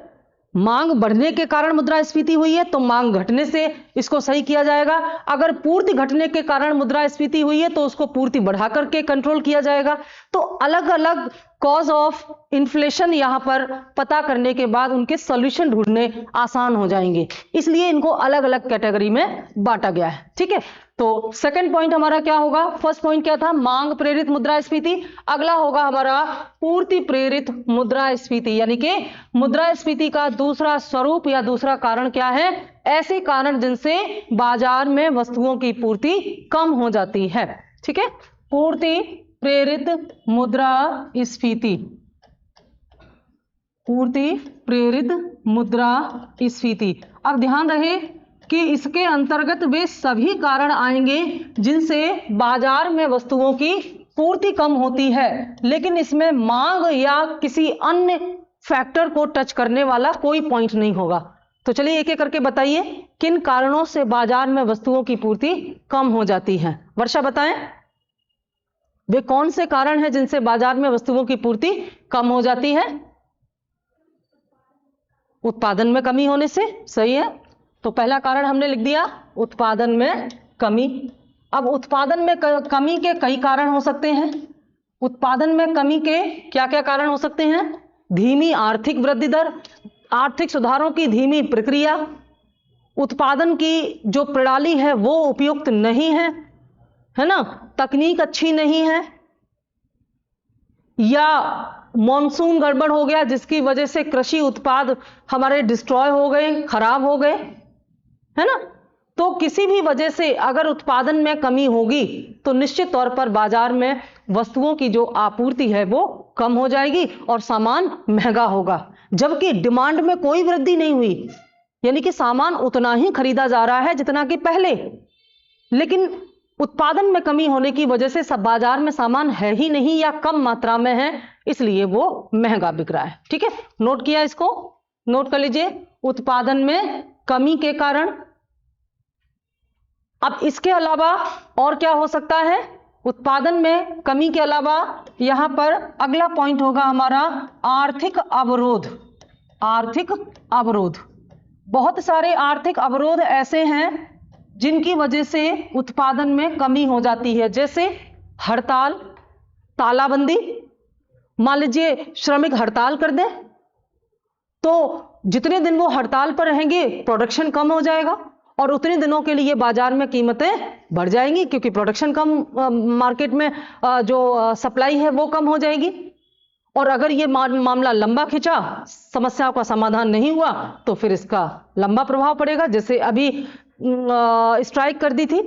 मांग बढ़ने के कारण मुद्रास्फीति हुई है तो मांग घटने से इसको सही किया जाएगा। अगर पूर्ति घटने के कारण मुद्रास्फीति हुई है तो उसको पूर्ति बढ़ा करके कंट्रोल किया जाएगा। तो अलग अलग कॉज ऑफ इन्फ्लेशन यहां पर पता करने के बाद उनके सॉल्यूशन ढूंढने आसान हो जाएंगे, इसलिए इनको अलग अलग कैटेगरी में बांटा गया है। ठीक है, तो सेकंड पॉइंट हमारा क्या होगा? फर्स्ट पॉइंट क्या था? मांग प्रेरित मुद्रास्फीति। अगला होगा हमारा पूर्ति प्रेरित मुद्रास्फीति, यानी कि मुद्रास्फीति का दूसरा स्वरूप या दूसरा कारण क्या है? ऐसे कारण जिनसे बाजार में वस्तुओं की पूर्ति कम हो जाती है। ठीक है, पूर्ति प्रेरित मुद्रास्फीति, पूर्ति प्रेरित मुद्रास्फीति। अब ध्यान रहे कि इसके अंतर्गत वे सभी कारण आएंगे जिनसे बाजार में वस्तुओं की पूर्ति कम होती है, लेकिन इसमें मांग या किसी अन्य फैक्टर को टच करने वाला कोई पॉइंट नहीं होगा। तो चलिए एक एक करके बताइए, किन कारणों से बाजार में वस्तुओं की पूर्ति कम हो जाती है? वर्षा बताएं, वे कौन से कारण हैं जिनसे बाजार में वस्तुओं की पूर्ति कम हो जाती है? उत्पादन में कमी होने से। सही है, तो पहला कारण हमने लिख दिया, उत्पादन में कमी। अब उत्पादन में कमी के कई कारण हो सकते हैं। उत्पादन में कमी के क्या क्या कारण हो सकते हैं? धीमी आर्थिक वृद्धि दर, आर्थिक सुधारों की धीमी प्रक्रिया, उत्पादन की जो प्रणाली है वो उपयुक्त नहीं है ना, तकनीक अच्छी नहीं है, या मॉनसून गड़बड़ हो गया जिसकी वजह से कृषि उत्पाद हमारे डिस्ट्रॉय हो गए, खराब हो गए, है ना। तो किसी भी वजह से अगर उत्पादन में कमी होगी तो निश्चित तौर पर बाजार में वस्तुओं की जो आपूर्ति है वो कम हो जाएगी और सामान महंगा होगा, जबकि डिमांड में कोई वृद्धि नहीं हुई, यानी कि सामान उतना ही खरीदा जा रहा है जितना कि पहले, लेकिन उत्पादन में कमी होने की वजह से सब बाजार में सामान है ही नहीं या कम मात्रा में है, इसलिए वो महंगा बिक रहा है। ठीक है, नोट किया? इसको नोट कर लीजिए, उत्पादन में कमी के कारण। अब इसके अलावा और क्या हो सकता है? उत्पादन में कमी के अलावा यहां पर अगला पॉइंट होगा हमारा आर्थिक अवरोध। आर्थिक अवरोध, बहुत सारे आर्थिक अवरोध ऐसे हैं जिनकी वजह से उत्पादन में कमी हो जाती है, जैसे हड़ताल, तालाबंदी। मान लीजिए श्रमिक हड़ताल कर दें तो जितने दिन वो हड़ताल पर रहेंगे प्रोडक्शन कम हो जाएगा और उतने दिनों के लिए बाजार में कीमतें बढ़ जाएंगी, क्योंकि प्रोडक्शन कम, मार्केट में जो सप्लाई है वो कम हो जाएगी। और अगर ये मामला लंबा खिंचा, समस्याओं का समाधान नहीं हुआ, तो फिर इसका लंबा प्रभाव पड़ेगा। जैसे अभी स्ट्राइक कर दी थी,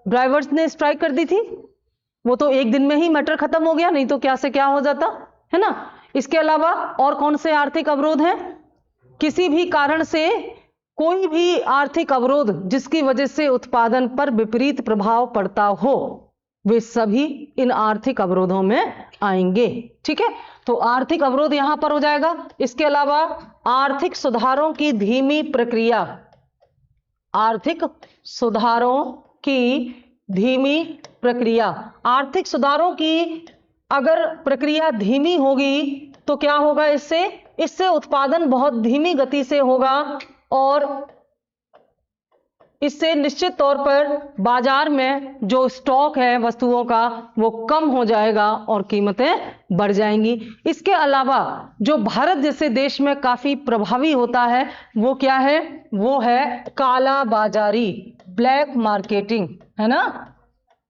ड्राइवर्स ने स्ट्राइक कर दी थी, वो तो एक दिन में ही मैटर खत्म हो गया, नहीं तो क्या से क्या हो जाता, है ना। इसके अलावा और कौन से आर्थिक अवरोध हैं? किसी भी कारण से कोई भी आर्थिक अवरोध जिसकी वजह से उत्पादन पर विपरीत प्रभाव पड़ता हो, वे सभी इन आर्थिक अवरोधों में आएंगे। ठीक है, तो आर्थिक अवरोध यहां पर हो जाएगा। इसके अलावा आर्थिक सुधारों की धीमी प्रक्रिया, आर्थिक सुधारों की धीमी प्रक्रिया। आर्थिक सुधारों की अगर प्रक्रिया धीमी होगी तो क्या होगा? इससे उत्पादन बहुत धीमी गति से होगा और इससे निश्चित तौर पर बाजार में जो स्टॉक है वस्तुओं का वो कम हो जाएगा और कीमतें बढ़ जाएंगी। इसके अलावा जो भारत जैसे देश में काफी प्रभावी होता है वो क्या है, वो है काला बाजारी, ब्लैक मार्केटिंग, है ना।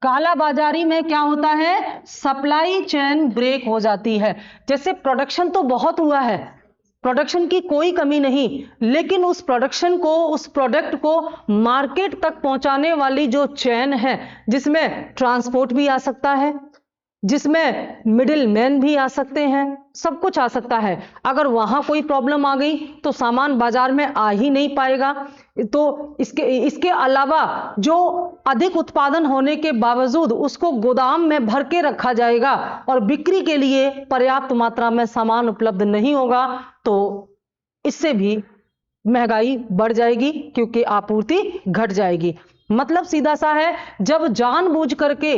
काला बाजारी में क्या होता है, सप्लाई चेन ब्रेक हो जाती है। जैसे प्रोडक्शन तो बहुत हुआ है, प्रोडक्शन की कोई कमी नहीं, लेकिन उस प्रोडक्शन को, उस प्रोडक्ट को मार्केट तक पहुंचाने वाली जो चेन है, जिसमें ट्रांसपोर्ट भी आ सकता है, जिसमें मिडिल मैन भी आ सकते हैं, सब कुछ आ सकता है, अगर वहां कोई प्रॉब्लम आ गई तो सामान बाजार में आ ही नहीं पाएगा। तो इसके अलावा जो अधिक उत्पादन होने के बावजूद उसको गोदाम में भर के रखा जाएगा और बिक्री के लिए पर्याप्त मात्रा में सामान उपलब्ध नहीं होगा, तो इससे भी महंगाई बढ़ जाएगी क्योंकि आपूर्ति घट जाएगी। मतलब सीधा सा है, जब जानबूझ करके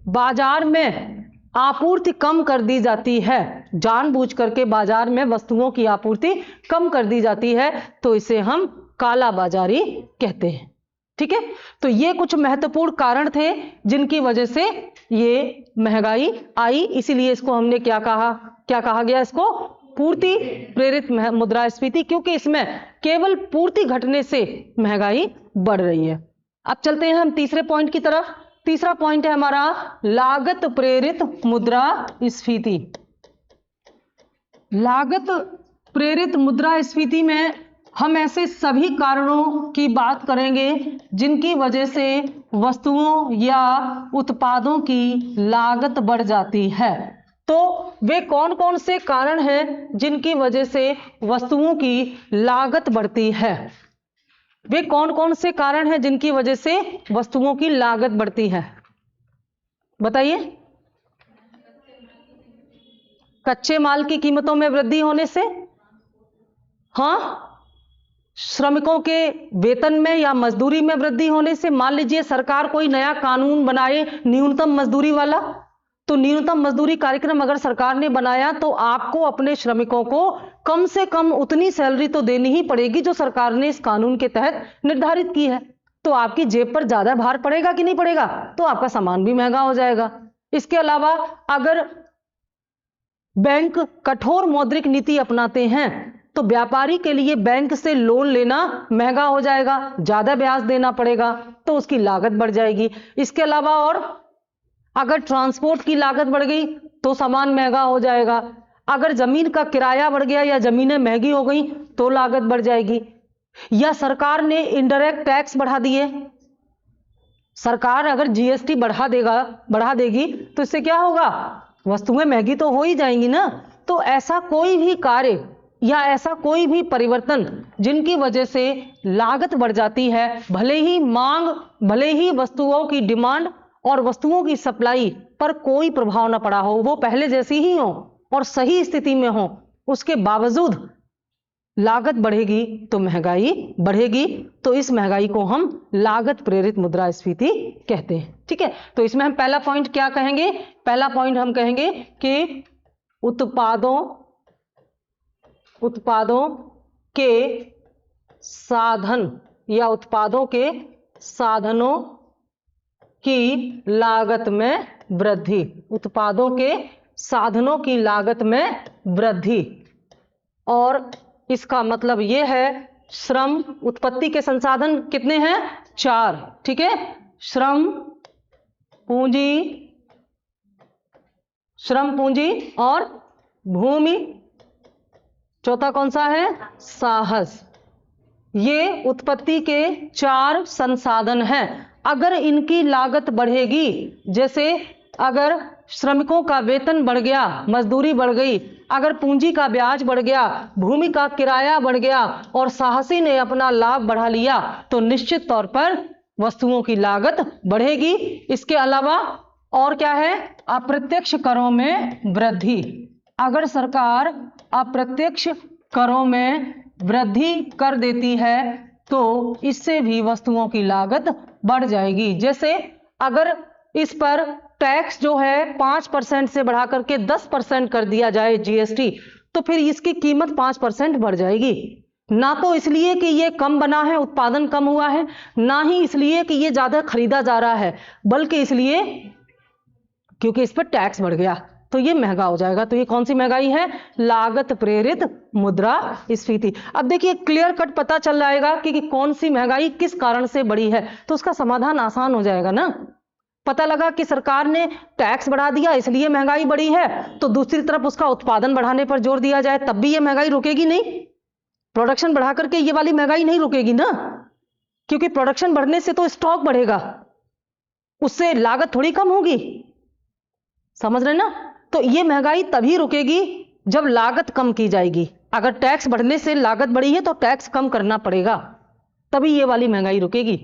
बाजार में आपूर्ति कम कर दी जाती है, जानबूझ करके बाजार में वस्तुओं की आपूर्ति कम कर दी जाती है, तो इसे हम काला बाजारी कहते हैं। ठीक है, तो ये कुछ महत्वपूर्ण कारण थे जिनकी वजह से ये महंगाई आई। इसीलिए इसको हमने क्या कहा गया, इसको पूर्ति प्रेरित मुद्रास्फीति, क्योंकि इसमें केवल पूर्ति घटने से महंगाई बढ़ रही है। अब चलते हैं हम तीसरे पॉइंट की तरफ। तीसरा पॉइंट है हमारा लागत प्रेरित मुद्रास्फीति। लागत प्रेरित मुद्रास्फीति में हम ऐसे सभी कारणों की बात करेंगे जिनकी वजह से वस्तुओं या उत्पादों की लागत बढ़ जाती है। तो वे कौन कौन से कारण हैं जिनकी वजह से वस्तुओं की लागत बढ़ती है? वे कौन कौन से कारण हैं जिनकी वजह से वस्तुओं की लागत बढ़ती है, बताइए। कच्चे माल की कीमतों में वृद्धि होने से, हाँ, श्रमिकों के वेतन में या मजदूरी में वृद्धि होने से। मान लीजिए सरकार कोई नया कानून बनाए न्यूनतम मजदूरी वाला, तो न्यूनतम मजदूरी कार्यक्रम अगर सरकार ने बनाया तो आपको अपने श्रमिकों को कम से कम उतनी सैलरी तो देनी ही पड़ेगी जो सरकार ने इस कानून के तहत निर्धारित की है। तो आपकी जेब पर ज्यादा भार पड़ेगा कि नहीं पड़ेगा, तो आपका सामान भी महंगा हो जाएगा। इसके अलावा अगर बैंक कठोर मौद्रिक नीति अपनाते हैं तो व्यापारी के लिए बैंक से लोन लेना महंगा हो जाएगा, ज्यादा ब्याज देना पड़ेगा, तो उसकी लागत बढ़ जाएगी। इसके अलावा और अगर ट्रांसपोर्ट की लागत बढ़ गई तो सामान महंगा हो जाएगा। अगर जमीन का किराया बढ़ गया या जमीनें महंगी हो गई तो लागत बढ़ जाएगी। या सरकार ने इनडायरेक्ट टैक्स बढ़ा दिए, सरकार अगर जीएसटी बढ़ा देगी तो इससे क्या होगा, वस्तुएं महंगी तो हो ही जाएंगी ना। तो ऐसा कोई भी कार्य या ऐसा कोई भी परिवर्तन जिनकी वजह से लागत बढ़ जाती है, भले ही वस्तुओं की डिमांड और वस्तुओं की सप्लाई पर कोई प्रभाव न पड़ा हो, वो पहले जैसी ही हो और सही स्थिति में हो, उसके बावजूद लागत बढ़ेगी तो महंगाई बढ़ेगी। तो इस महंगाई को हम लागत प्रेरित मुद्रास्फीति कहते हैं। ठीक है, तो इसमें हम पहला पॉइंट क्या कहेंगे, पहला पॉइंट हम कहेंगे कि उत्पादों के साधन या उत्पादों के साधनों की लागत में वृद्धि, उत्पादों के साधनों की लागत में वृद्धि। और इसका मतलब यह है श्रम, उत्पत्ति के संसाधन कितने हैं, 4, ठीक है, श्रम पूंजी और भूमि, चौथा कौन सा है, साहस। ये उत्पत्ति के 4 संसाधन हैं। अगर इनकी लागत बढ़ेगी, जैसे अगर श्रमिकों का वेतन बढ़ गया, मजदूरी बढ़ गई, अगर पूंजी का ब्याज बढ़ गया, भूमि का किराया बढ़ गया और साहसी ने अपना लाभ बढ़ा लिया, तो निश्चित तौर पर वस्तुओं की लागत बढ़ेगी। इसके अलावा और क्या है, अप्रत्यक्ष करों में वृद्धि। अगर सरकार अप्रत्यक्ष करों में वृद्धि कर देती है तो इससे भी वस्तुओं की लागत बढ़ जाएगी। जैसे अगर इस पर टैक्स जो है 5% से बढ़ा करके 10% कर दिया जाए जीएसटी, तो फिर इसकी कीमत 5% बढ़ जाएगी। ना तो इसलिए कि ये कम बना है, उत्पादन कम हुआ है, ना ही इसलिए कि ये ज्यादा खरीदा जा रहा है, बल्कि इसलिए क्योंकि इस पर टैक्स बढ़ गया तो ये महंगा हो जाएगा। तो ये कौन सी महंगाई है? लागत प्रेरित मुद्रास्फीति। अब देखिए क्लियर कट पता चल जाएगा कि कौन सी महंगाई किस कारण से बढ़ी है, तो उसका समाधान आसान हो जाएगा ना। पता लगा कि सरकार ने टैक्स बढ़ा दिया इसलिए महंगाई बढ़ी है, तो दूसरी तरफ उसका उत्पादन बढ़ाने पर जोर दिया जाए तब भी ये महंगाई रुकेगी नहीं। प्रोडक्शन बढ़ा करके ये वाली महंगाई नहीं रुकेगी ना, क्योंकि प्रोडक्शन बढ़ने से तो स्टॉक बढ़ेगा, उससे लागत थोड़ी कम होगी। समझ रहे ना? तो ये महंगाई तभी रुकेगी जब लागत कम की जाएगी। अगर टैक्स बढ़ने से लागत बढ़ी है तो टैक्स कम करना पड़ेगा, तभी ये वाली महंगाई रुकेगी।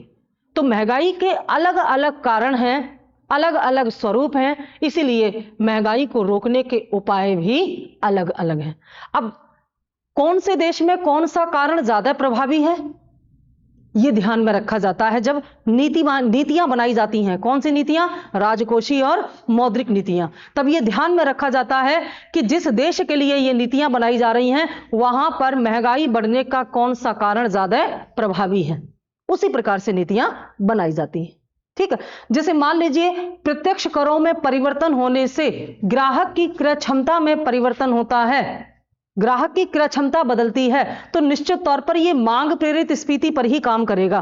तो महंगाई के अलग अलग कारण हैं, अलग अलग स्वरूप हैं, इसीलिए महंगाई को रोकने के उपाय भी अलग अलग हैं। अब कौन से देश में कौन सा कारण ज्यादा प्रभावी है, ये ध्यान में रखा जाता है जब नीतियां बनाई जाती हैं। कौन सी नीतियां? राजकोषीय और मौद्रिक नीतियां। तब ये ध्यान में रखा जाता है कि जिस देश के लिए ये नीतियां बनाई जा रही हैं वहां पर महंगाई बढ़ने का कौन सा कारण ज्यादा प्रभावी है, उसी प्रकार से नीतियां बनाई जाती हैं। ठीक है, जैसे मान लीजिए प्रत्यक्ष करों में परिवर्तन होने से ग्राहक की क्रय क्षमता में परिवर्तन होता है, ग्राहक की क्रय क्षमता बदलती है, तो निश्चित तौर पर यह मांग प्रेरित स्फीति पर ही काम करेगा,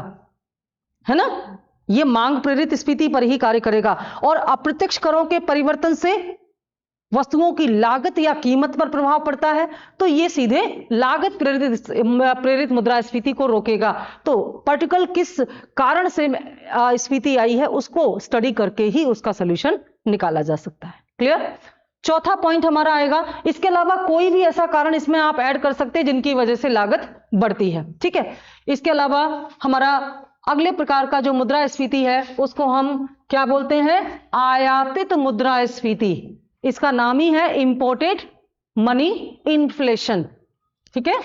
है ना। यह मांग प्रेरित स्फीति पर ही कार्य करेगा। और अप्रत्यक्ष करों के परिवर्तन से वस्तुओं की लागत या कीमत पर प्रभाव पड़ता है, तो यह सीधे लागत प्रेरित मुद्रास्फीति को रोकेगा। तो पर्टिकुलर किस कारण से स्फीति आई है उसको स्टडी करके ही उसका सॉल्यूशन निकाला जा सकता है। क्लियर? चौथा पॉइंट हमारा आएगा, इसके अलावा कोई भी ऐसा कारण इसमें आप ऐड कर सकते हैं जिनकी वजह से लागत बढ़ती है। ठीक है, इसके अलावा हमारा अगले प्रकार का जो मुद्रास्फीति है उसको हम क्या बोलते हैं? आयातित मुद्रास्फीति। इसका नाम ही है इंपोर्टेड मनी इन्फ्लेशन। ठीक है,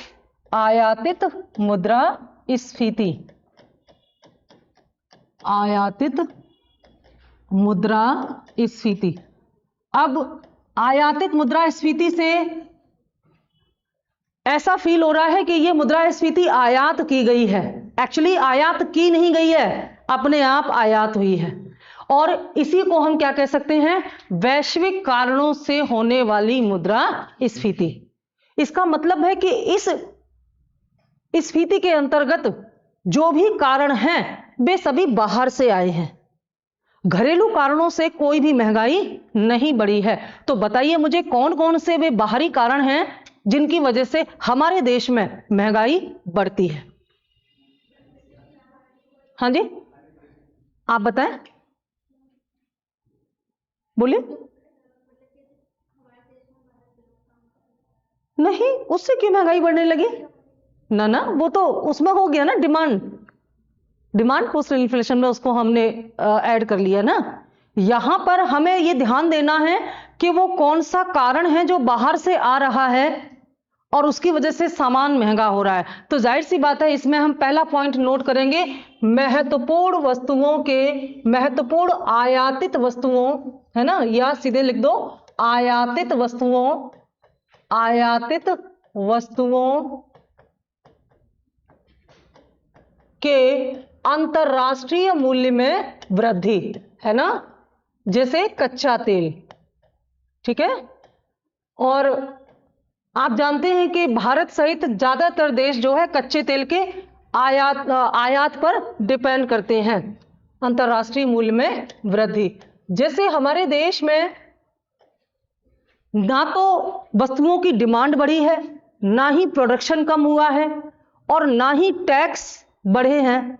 आयातित मुद्रास्फीति, आयातित मुद्रास्फीति। अब आयातित मुद्रास्फीति से ऐसा फील हो रहा है कि यह मुद्रास्फीति आयात की गई है। एक्चुअली आयात की नहीं गई है, अपने आप आयात हुई है। और इसी को हम क्या कह सकते हैं? वैश्विक कारणों से होने वाली मुद्रास्फीति। इसका मतलब है कि इस स्फीति के अंतर्गत जो भी कारण हैं वे सभी बाहर से आए हैं, घरेलू कारणों से कोई भी महंगाई नहीं बढ़ी है। तो बताइए मुझे कौन कौन से वे बाहरी कारण हैं जिनकी वजह से हमारे देश में महंगाई बढ़ती है? हाँ जी, आप बताएं, बोलिए। नहीं, उससे क्यों महंगाई बढ़ने लगी? ना ना, वो तो उसमें हो गया ना, डिमांड पोस्ट इन्फ्लेशन में उसको हमने ऐड कर लिया ना। यहां पर हमें ये ध्यान देना है कि वो कौन सा कारण है जो बाहर से आ रहा है और उसकी वजह से सामान महंगा हो रहा है। तो जाहिर सी बात है इसमें हम पहला पॉइंट नोट करेंगे, महत्वपूर्ण वस्तुओं के, महत्वपूर्ण आयातित वस्तुओं, है ना, या सीधे लिख दो आयातित वस्तुओं, आयातित वस्तुओं के अंतरराष्ट्रीय मूल्य में वृद्धि, है ना, जैसे कच्चा तेल। ठीक है, और आप जानते हैं कि भारत सहित ज्यादातर देश जो है कच्चे तेल के आयात पर डिपेंड करते हैं। अंतरराष्ट्रीय मूल्य में वृद्धि, जैसे हमारे देश में ना तो वस्तुओं की डिमांड बढ़ी है, ना ही प्रोडक्शन कम हुआ है, और ना ही टैक्स बढ़े हैं,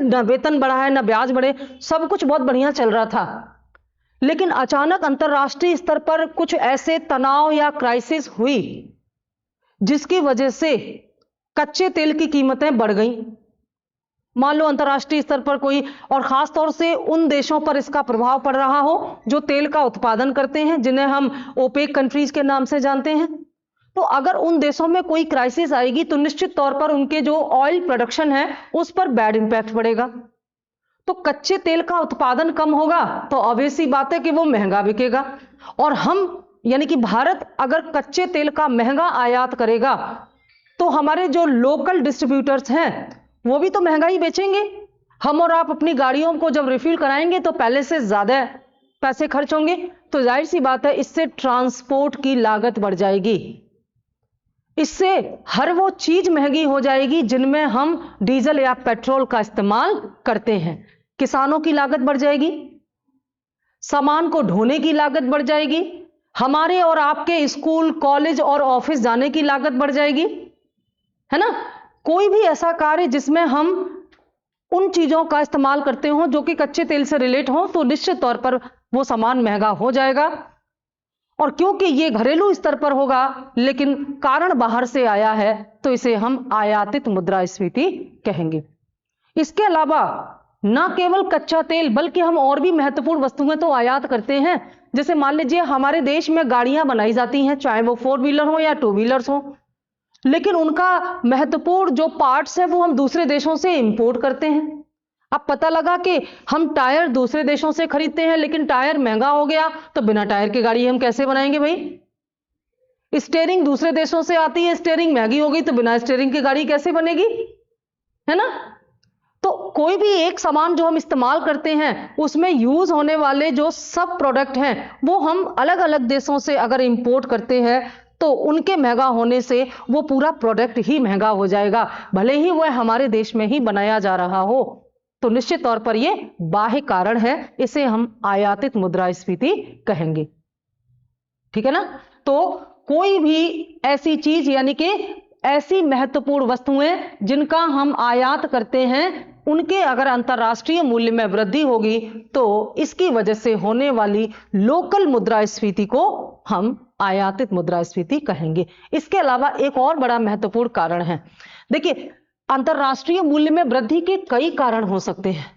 ना वेतन बढ़ा है, ना ब्याज बढ़े, सब कुछ बहुत बढ़िया चल रहा था। लेकिन अचानक अंतरराष्ट्रीय स्तर पर कुछ ऐसे तनाव या क्राइसिस हुई जिसकी वजह से कच्चे तेल की कीमतें बढ़ गईं। मान लो अंतरराष्ट्रीय स्तर पर कोई, और खास तौर से उन देशों पर इसका प्रभाव पड़ रहा हो जो तेल का उत्पादन करते हैं, जिन्हें हम ओपेक कंट्रीज के नाम से जानते हैं। तो अगर उन देशों में कोई क्राइसिस आएगी तो निश्चित तौर पर उनके जो ऑयल प्रोडक्शन है उस पर बैड इंपैक्ट पड़ेगा। तो कच्चे तेल का उत्पादन कम होगा तो ऑब्वियस सी बात है कि वो महंगा बिकेगा। और हम यानी कि भारत अगर कच्चे तेल का महंगा आयात करेगा तो हमारे जो लोकल डिस्ट्रीब्यूटर्स हैं वो भी तो महंगा ही बेचेंगे। हम और आप अपनी गाड़ियों को जब रिफिल कराएंगे तो पहले से ज्यादा पैसे खर्च होंगे, तो जाहिर सी बात है इससे ट्रांसपोर्ट की लागत बढ़ जाएगी, इससे हर वो चीज महंगी हो जाएगी जिनमें हम डीजल या पेट्रोल का इस्तेमाल करते हैं। किसानों की लागत बढ़ जाएगी, सामान को ढोने की लागत बढ़ जाएगी, हमारे और आपके स्कूल कॉलेज और ऑफिस जाने की लागत बढ़ जाएगी, है ना। कोई भी ऐसा कार्य जिसमें हम उन चीजों का इस्तेमाल करते हो जो कि कच्चे तेल से रिलेट हो, तो निश्चित तौर पर वो सामान महंगा हो जाएगा। और क्योंकि ये घरेलू स्तर पर होगा लेकिन कारण बाहर से आया है, तो इसे हम आयातित मुद्रास्फीति कहेंगे। इसके अलावा ना केवल कच्चा तेल बल्कि हम और भी महत्वपूर्ण वस्तुएं तो आयात करते हैं। जैसे मान लीजिए हमारे देश में गाड़ियां बनाई जाती हैं, चाहे वो 4 व्हीलर हो या 2 व्हीलर्स हो, लेकिन उनका महत्वपूर्ण जो पार्ट्स है वो हम दूसरे देशों से इंपोर्ट करते हैं। अब पता लगा कि हम टायर दूसरे देशों से खरीदते हैं लेकिन टायर महंगा हो गया, तो बिना टायर की गाड़ी हम कैसे बनाएंगे भाई। स्टीयरिंग दूसरे देशों से आती है, स्टीयरिंग महंगी हो गई तो बिना स्टीयरिंग की गाड़ी कैसे बनेगी, है ना। तो कोई भी एक सामान जो हम इस्तेमाल करते हैं उसमें यूज होने वाले जो सब प्रोडक्ट हैं वो हम अलग अलग देशों से अगर इंपोर्ट करते हैं तो उनके महंगा होने से वो पूरा प्रोडक्ट ही महंगा हो जाएगा, भले ही वह हमारे देश में ही बनाया जा रहा हो। तो निश्चित तौर पर यह बाह्य कारण है, इसे हम आयातित मुद्रास्फीति कहेंगे, ठीक है ना। तो कोई भी ऐसी चीज यानी कि ऐसी महत्वपूर्ण वस्तुएं जिनका हम आयात करते हैं उनके अगर अंतर्राष्ट्रीय मूल्य में वृद्धि होगी तो इसकी वजह से होने वाली लोकल मुद्रास्फीति को हम आयातित मुद्रास्फीति कहेंगे। इसके अलावा एक और बड़ा महत्वपूर्ण कारण है, देखिए अंतर्राष्ट्रीय मूल्य में वृद्धि के कई कारण हो सकते हैं।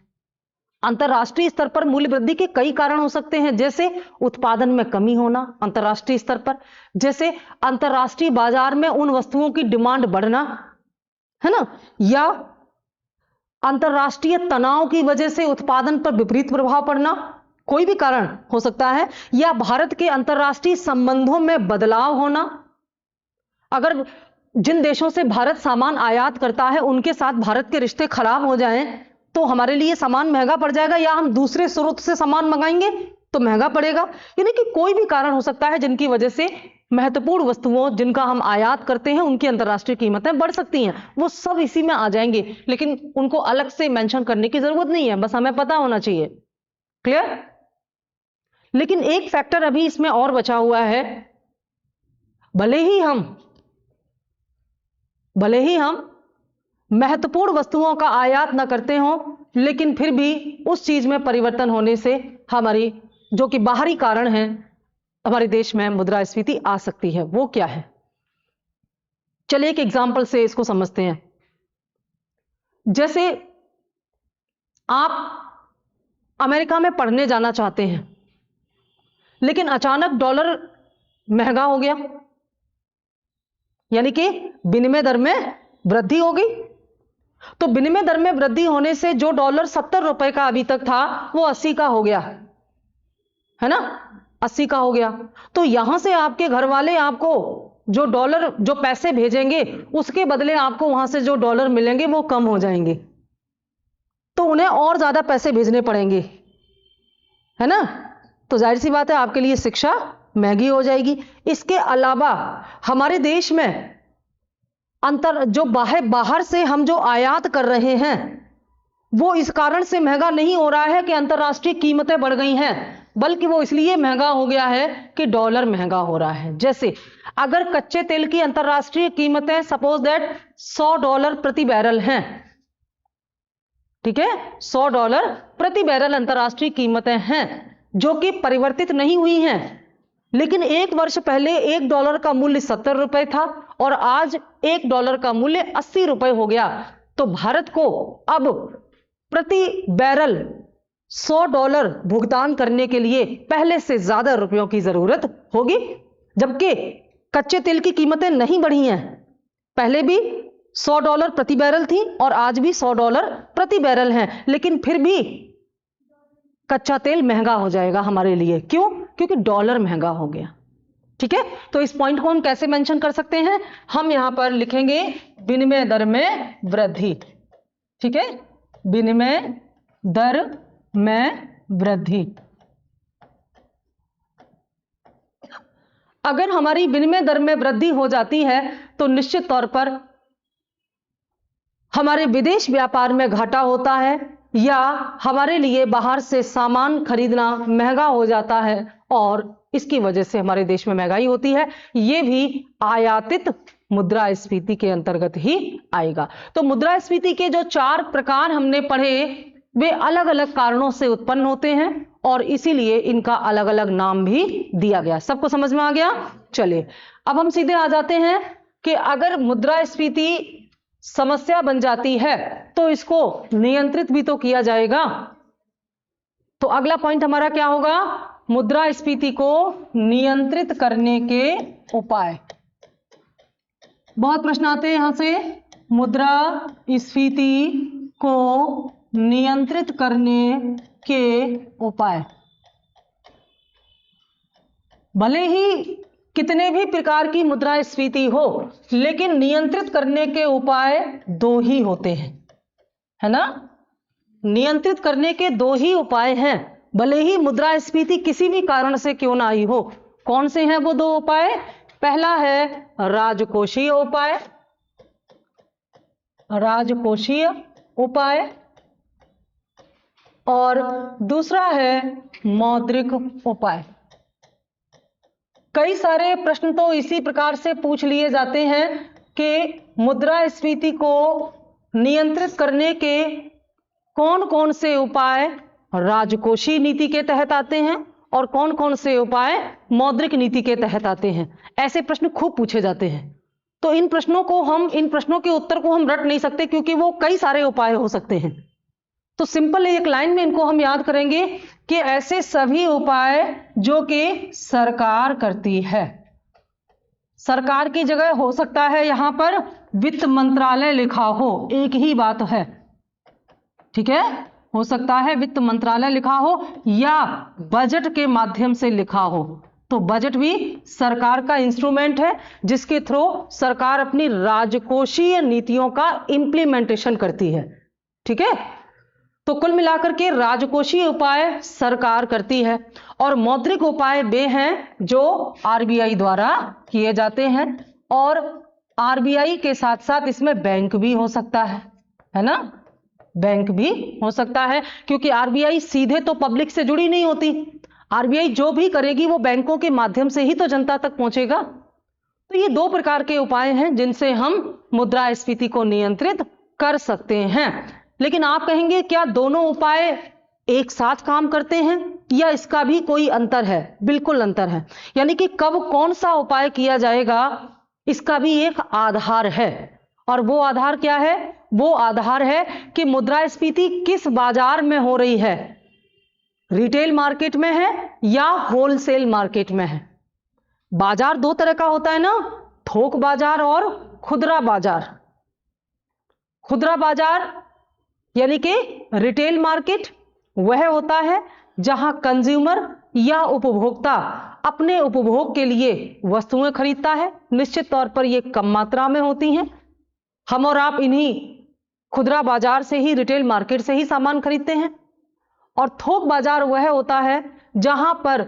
अंतर्राष्ट्रीय स्तर पर मूल्य वृद्धि के कई कारण हो सकते हैं, जैसे उत्पादन में कमी होना अंतर्राष्ट्रीय स्तर पर, जैसे अंतर्राष्ट्रीय बाजार में उन वस्तुओं की डिमांड बढ़ना, है ना, या अंतर्राष्ट्रीय तनाव की वजह से उत्पादन पर विपरीत प्रभाव पड़ना, कोई भी कारण हो सकता है, या भारत के अंतर्राष्ट्रीय संबंधों में बदलाव होना। अगर जिन देशों से भारत सामान आयात करता है उनके साथ भारत के रिश्ते खराब हो जाएं तो हमारे लिए सामान महंगा पड़ जाएगा, या हम दूसरे स्रोत से सामान मंगाएंगे तो महंगा पड़ेगा। यानी कि कोई भी कारण हो सकता है जिनकी वजह से महत्वपूर्ण वस्तुओं जिनका हम आयात करते हैं उनकी अंतर्राष्ट्रीय कीमतें बढ़ सकती हैं। वो सब इसी में आ जाएंगे, लेकिन उनको अलग से मेंशन करने की जरूरत नहीं है, बस हमें पता होना चाहिए। क्लियर। लेकिन एक फैक्टर अभी इसमें और बचा हुआ है, भले ही हम महत्वपूर्ण वस्तुओं का आयात न करते हों लेकिन फिर भी उस चीज में परिवर्तन होने से हमारी जो कि बाहरी कारण है हमारे देश में मुद्रास्फीति आ सकती है। वो क्या है, चलिए एक एग्जांपल से इसको समझते हैं। जैसे आप अमेरिका में पढ़ने जाना चाहते हैं लेकिन अचानक डॉलर महंगा हो गया, यानी कि विनिमय दर में वृद्धि हो गई। तो विनिमय दर में वृद्धि होने से जो डॉलर 70 रुपए का अभी तक था वो 80 का हो गया, है ना, 80 का हो गया। तो यहां से आपके घर वाले आपको जो डॉलर जो पैसे भेजेंगे उसके बदले आपको वहां से जो डॉलर मिलेंगे वो कम हो जाएंगे, तो उन्हें और ज्यादा पैसे भेजने पड़ेंगे, है ना। तो जाहिर सी बात है आपके लिए शिक्षा महंगी हो जाएगी। इसके अलावा हमारे देश में जो बाहर से हम जो आयात कर रहे हैं वो इस कारण से महंगा नहीं हो रहा है कि अंतर्राष्ट्रीय कीमतें बढ़ गई हैं, बल्कि वो इसलिए महंगा हो गया है कि डॉलर महंगा हो रहा है। जैसे अगर कच्चे तेल की अंतर्राष्ट्रीय कीमतें सपोज दैट $100 प्रति बैरल हैं, ठीक है, $100 प्रति बैरल अंतर्राष्ट्रीय कीमतें हैं जो कि परिवर्तित नहीं हुई हैं, लेकिन एक वर्ष पहले $1 का मूल्य 70 रुपए था और आज $1 का मूल्य 80 रुपए हो गया। तो भारत को अब प्रति बैरल $100 भुगतान करने के लिए पहले से ज्यादा रुपयों की जरूरत होगी, जबकि कच्चे तेल की कीमतें नहीं बढ़ी हैं। पहले भी $100 प्रति बैरल थी और आज भी $100 प्रति बैरल हैं, लेकिन फिर भी कच्चा तेल महंगा हो जाएगा हमारे लिए। क्यों? क्योंकि डॉलर महंगा हो गया। ठीक है, तो इस पॉइंट को हम कैसे मेंशन कर सकते हैं, हम यहां पर लिखेंगे विनिमय दर में वृद्धि। ठीक है, विनिमय दर में वृद्धि। अगर हमारी विनिमय दर में वृद्धि हो जाती है तो निश्चित तौर पर हमारे विदेश व्यापार में घाटा होता है, या हमारे लिए बाहर से सामान खरीदना महंगा हो जाता है और इसकी वजह से हमारे देश में महंगाई होती है। यह भी आयातित मुद्रास्फीति के अंतर्गत ही आएगा। तो मुद्रास्फीति के जो 4 प्रकार हमने पढ़े वे अलग अलग कारणों से उत्पन्न होते हैं और इसीलिए इनका अलग अलग नाम भी दिया गया। सबको समझ में आ गया? चलिए अब हम सीधे आ जाते हैं कि अगर मुद्रास्फीति समस्या बन जाती है तो इसको नियंत्रित भी तो किया जाएगा। तो अगला पॉइंट हमारा क्या होगा, मुद्रास्फीति को नियंत्रित करने के उपाय। बहुत प्रश्न आते हैं यहां से, मुद्रास्फीति को नियंत्रित करने के उपाय। भले ही कितने भी प्रकार की मुद्रास्फीति हो, लेकिन नियंत्रित करने के उपाय 2 ही होते हैं, है ना। नियंत्रित करने के 2 ही उपाय हैं, भले ही मुद्रास्फीति किसी भी कारण से क्यों ना आई हो। कौन से हैं वो 2 उपाय? पहला है राजकोषीय उपाय, राजकोषीय उपाय, और दूसरा है मौद्रिक उपाय। कई सारे प्रश्न तो इसी प्रकार से पूछ लिए जाते हैं कि मुद्रास्फीति को नियंत्रित करने के कौन कौन से उपाय राजकोषीय नीति के तहत आते हैं और कौन कौन से उपाय मौद्रिक नीति के तहत आते हैं। ऐसे प्रश्न खूब पूछे जाते हैं। तो इन प्रश्नों के उत्तर को हम रट नहीं सकते क्योंकि वो कई सारे उपाय हो सकते हैं। तो सिंपल एक लाइन में इनको हम याद करेंगे कि ऐसे सभी उपाय जो कि सरकार करती है। सरकार की जगह हो सकता है यहां पर वित्त मंत्रालय लिखा हो, एक ही बात है, ठीक है। हो सकता है वित्त मंत्रालय लिखा हो या बजट के माध्यम से लिखा हो। तो बजट भी सरकार का इंस्ट्रूमेंट है जिसके थ्रू सरकार अपनी राजकोषीय नीतियों का इंप्लीमेंटेशन करती है, ठीक है। तो कुल मिलाकर के राजकोषीय उपाय सरकार करती है और मौद्रिक उपाय वे हैं जो आरबीआई द्वारा किए जाते हैं। और आरबीआई के साथ साथ इसमें बैंक भी हो सकता है ना, बैंक भी हो सकता है क्योंकि आरबीआई सीधे तो पब्लिक से जुड़ी नहीं होती। आरबीआई जो भी करेगी वो बैंकों के माध्यम से ही तो जनता तक पहुंचेगा। तो ये 2 प्रकार के उपाय हैं जिनसे हम मुद्रास्फीति को नियंत्रित कर सकते हैं। लेकिन आप कहेंगे क्या दोनों उपाय एक साथ काम करते हैं या इसका भी कोई अंतर है? बिल्कुल अंतर है। यानी कि कब कौन सा उपाय किया जाएगा इसका भी एक आधार है। और वो आधार क्या है? वो आधार है कि मुद्रास्फीति किस बाजार में हो रही है, रिटेल मार्केट में है या होलसेल मार्केट में है। बाजार 2 तरह का होता है ना, थोक बाजार और खुदरा बाजार। खुदरा बाजार यानी कि रिटेल मार्केट वह होता है जहां कंज्यूमर या उपभोक्ता अपने उपभोग के लिए वस्तुएं खरीदता है। निश्चित तौर पर यह कम मात्रा में होती हैं। हम और आप इन्हीं खुदरा बाजार से ही, रिटेल मार्केट से ही सामान खरीदते हैं। और थोक बाजार वह होता है जहां पर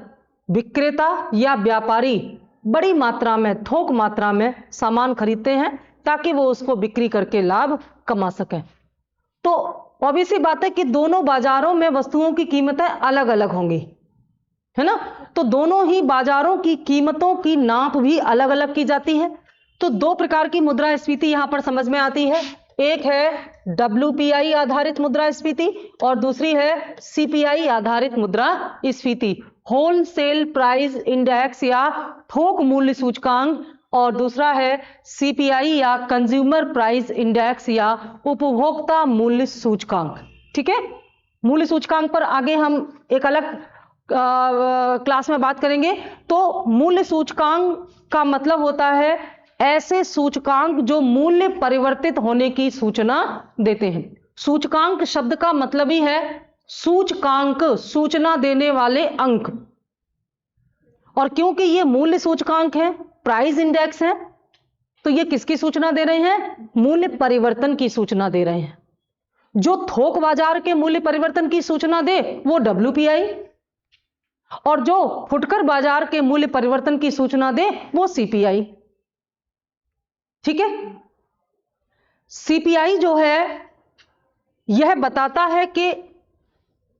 विक्रेता या व्यापारी बड़ी मात्रा में, थोक मात्रा में सामान खरीदते हैं ताकि वो उसको बिक्री करके लाभ कमा सकें। तो ऑब्वियस सी बात है कि दोनों बाजारों में वस्तुओं की कीमतें अलग अलग होंगी, है ना। तो दोनों ही बाजारों की कीमतों की नाप भी अलग अलग की जाती है। तो 2 प्रकार की मुद्रास्फीति यहां पर समझ में आती है। एक है WPI आधारित मुद्रास्फीति और दूसरी है CPI आधारित मुद्रास्फीति, होलसेल प्राइस इंडेक्स या थोक मूल्य सूचकांक, और दूसरा है CPI या कंज्यूमर प्राइस इंडेक्स या उपभोक्ता मूल्य सूचकांक, ठीक है। मूल्य सूचकांक पर आगे हम एक अलग क्लास में बात करेंगे। तो मूल्य सूचकांक का मतलब होता है ऐसे सूचकांक जो मूल्य परिवर्तित होने की सूचना देते हैं। सूचकांक शब्द का मतलब ही है सूचकांक, सूचना देने वाले अंक। और क्योंकि ये मूल्य सूचकांक है, प्राइस इंडेक्स है, तो ये किसकी सूचना दे रहे हैं? मूल्य परिवर्तन की सूचना दे रहे हैं। जो थोक बाजार के मूल्य परिवर्तन की सूचना दे वो WPI, और जो फुटकर बाजार के मूल्य परिवर्तन की सूचना दे वो CPI। ठीक है। CPI जो है यह बताता है कि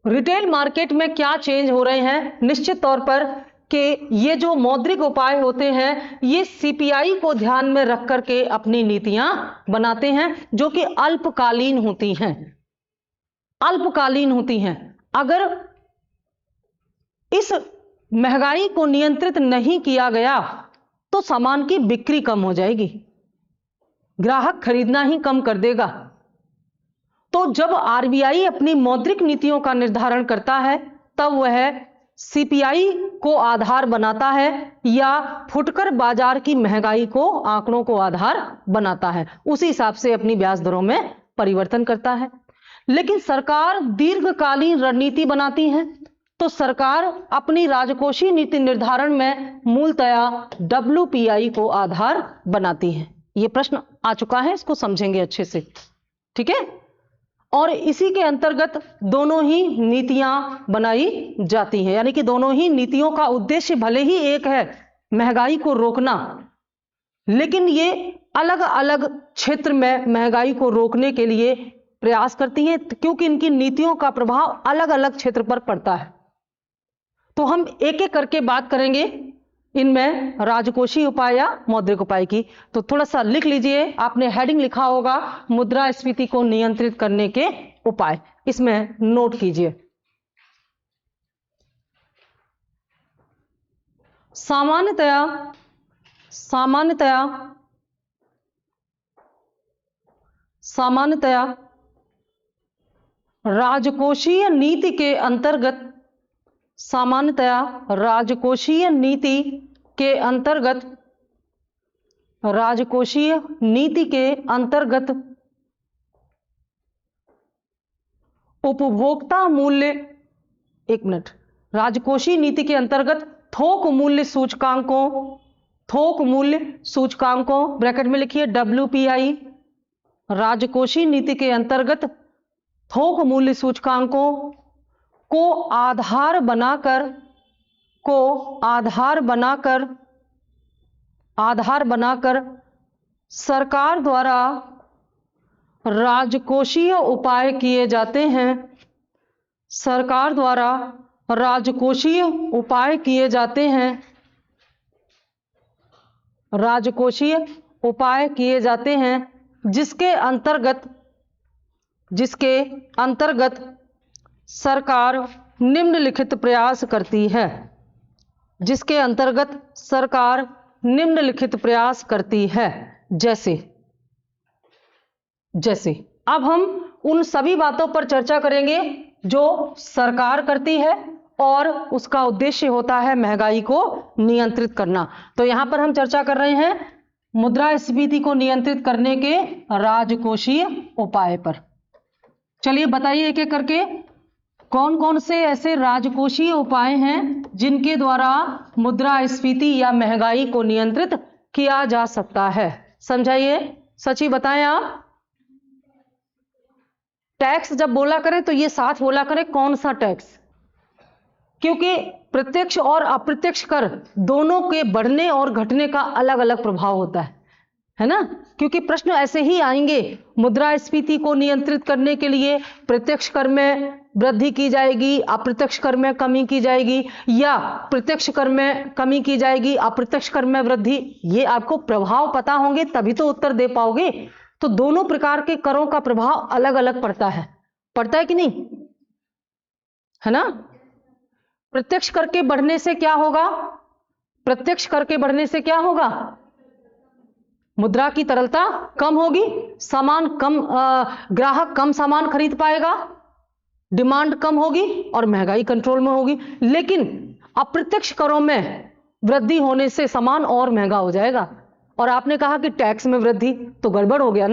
रिटेल मार्केट में क्या चेंज हो रहे हैं। निश्चित तौर पर कि ये जो मौद्रिक उपाय होते हैं ये CPI को ध्यान में रख करके अपनी नीतियां बनाते हैं, जो कि अल्पकालीन होती हैं, अल्पकालीन होती हैं। अगर इस महंगाई को नियंत्रित नहीं किया गया तो सामान की बिक्री कम हो जाएगी, ग्राहक खरीदना ही कम कर देगा। तो जब RBI अपनी मौद्रिक नीतियों का निर्धारण करता है तब वह CPI को आधार बनाता है या फुटकर बाजार की महंगाई को आंकड़ों को आधार बनाता है, उसी हिसाब से अपनी ब्याज दरों में परिवर्तन करता है। लेकिन सरकार दीर्घकालीन रणनीति बनाती है, तो सरकार अपनी राजकोषीय नीति निर्धारण में मूलतया WPI को आधार बनाती है। यह प्रश्न आ चुका है, इसको समझेंगे अच्छे से। ठीक है। और इसी के अंतर्गत दोनों ही नीतियां बनाई जाती हैं, यानी कि दोनों ही नीतियों का उद्देश्य भले ही एक है, महंगाई को रोकना, लेकिन ये अलग अलग क्षेत्र में महंगाई को रोकने के लिए प्रयास करती हैं, क्योंकि इनकी नीतियों का प्रभाव अलग अलग क्षेत्र पर पड़ता है। तो हम एक एक करके बात करेंगे इनमें राजकोषीय उपाय या मौद्रिक उपाय की। तो थोड़ा सा लिख लीजिए, आपने हेडिंग लिखा होगा मुद्रास्फीति को नियंत्रित करने के उपाय, इसमें नोट कीजिए। सामान्यतया राजकोषीय नीति के अंतर्गत, राजकोषीय नीति के अंतर्गत उपभोक्ता मूल्य, एक मिनट, राजकोषीय नीति के अंतर्गत थोक मूल्य सूचकांकों ब्रैकेट में लिखिए WPI, राजकोषीय नीति के अंतर्गत थोक मूल्य सूचकांकों को आधार बनाकर सरकार द्वारा राजकोषीय उपाय किए जाते हैं। सरकार द्वारा राजकोषीय उपाय किए जाते हैं, राजकोषीय उपाय किए जाते हैं, जिसके अंतर्गत सरकार निम्नलिखित प्रयास करती है, जिसके अंतर्गत सरकार निम्नलिखित प्रयास करती है। जैसे अब हम उन सभी बातों पर चर्चा करेंगे जो सरकार करती है और उसका उद्देश्य होता है महंगाई को नियंत्रित करना। तो यहां पर हम चर्चा कर रहे हैं मुद्रास्फीति को नियंत्रित करने के राजकोषीय उपाय पर। चलिए बताइए एक एक करके कौन कौन से ऐसे राजकोषीय उपाय हैं जिनके द्वारा मुद्रास्फीति या महंगाई को नियंत्रित किया जा सकता है। समझाइए, सची बताएं आप। टैक्स जब बोला करें तो ये साथ बोला करें कौन सा टैक्स, क्योंकि प्रत्यक्ष और अप्रत्यक्ष कर दोनों के बढ़ने और घटने का अलग अलग प्रभाव होता है ना। क्योंकि प्रश्न ऐसे ही आएंगे, मुद्रास्फीति को नियंत्रित करने के लिए प्रत्यक्ष कर में वृद्धि की जाएगी, अप्रत्यक्ष कर में कमी की जाएगी, या प्रत्यक्ष कर में कमी की जाएगी, अप्रत्यक्ष कर में वृद्धि। ये आपको प्रभाव पता होंगे तभी तो उत्तर दे पाओगे। तो दोनों प्रकार के करों का प्रभाव अलग अलग पड़ता है कि नहीं, है ना। प्रत्यक्ष कर के बढ़ने से क्या होगा? प्रत्यक्ष कर के बढ़ने से क्या होगा? मुद्रा की तरलता कम होगी, ग्राहक कम सामान खरीद पाएगा, डिमांड कम होगी और महंगाई कंट्रोल में होगी। लेकिन अप्रत्यक्ष करों में वृद्धि होने से सामान और महंगा हो जाएगा। और आपने कहा कि टैक्स में वृद्धि, तो गड़बड़ हो गया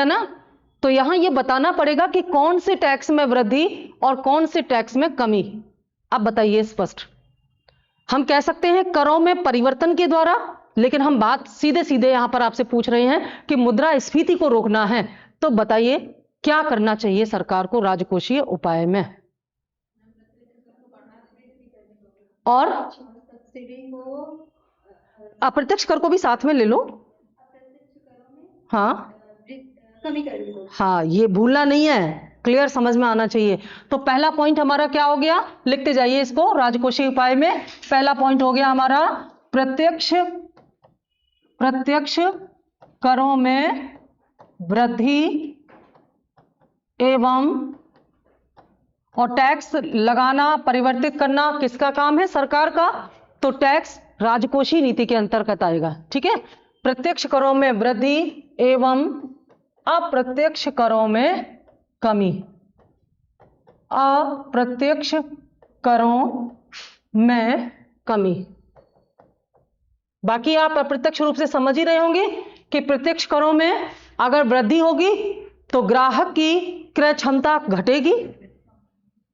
ना। तो यहां यह बताना पड़ेगा कि कौन से टैक्स में वृद्धि और कौन से टैक्स में कमी। अब बताइए स्पष्ट। हम कह सकते हैं करों में परिवर्तन के द्वारा, लेकिन हम बात सीधे सीधे यहां पर आपसे पूछ रहे हैं कि मुद्रास्फीति को रोकना है, तो बताइए क्या करना चाहिए सरकार को राजकोषीय उपाय में। और अप्रत्यक्ष कर को भी साथ में ले लो। हाँ हाँ, ये भूलना नहीं है, क्लियर समझ में आना चाहिए। तो पहला पॉइंट हमारा क्या हो गया, लिखते जाइए इसको राजकोषीय उपाय में। पहला पॉइंट हो गया हमारा प्रत्यक्ष करों में वृद्धि एवं, और टैक्स लगाना परिवर्तित करना किसका काम है, सरकार का। तो टैक्स राजकोषीय नीति के अंतर्गत आएगा, ठीक है। प्रत्यक्ष करों में वृद्धि एवं अप्रत्यक्ष करों में कमी, अप्रत्यक्ष करों में कमी। बाकी आप अप्रत्यक्ष रूप से समझ ही रहे होंगे कि प्रत्यक्ष करों में अगर वृद्धि होगी तो ग्राहक की क्रय क्षमता घटेगी,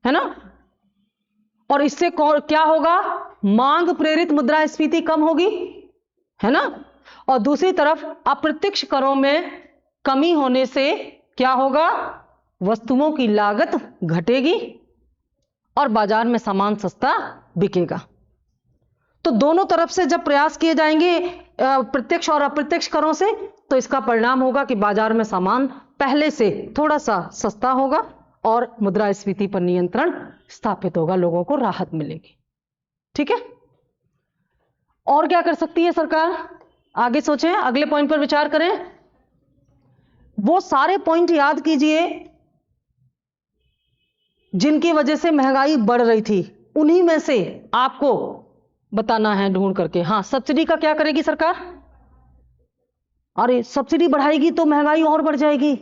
है ना, और इससे क्या होगा, मांग प्रेरित मुद्रास्फीति कम होगी, है ना। और दूसरी तरफ अप्रत्यक्ष करों में कमी होने से क्या होगा, वस्तुओं की लागत घटेगी और बाजार में सामान सस्ता बिकेगा। तो दोनों तरफ से जब प्रयास किए जाएंगे प्रत्यक्ष और अप्रत्यक्ष करों से, तो इसका परिणाम होगा कि बाजार में सामान पहले से थोड़ा सा सस्ता होगा और मुद्रास्फीति पर नियंत्रण स्थापित होगा, लोगों को राहत मिलेगी, ठीक है। और क्या कर सकती है सरकार, आगे सोचें, अगले पॉइंट पर विचार करें। वो सारे पॉइंट याद कीजिए जिनकी वजह से महंगाई बढ़ रही थी, उन्हीं में से आपको बताना है ढूंढ करके। हाँ, सब्सिडी का क्या करेगी सरकार, अरे सब्सिडी बढ़ाएगी तो महंगाई और बढ़ जाएगी।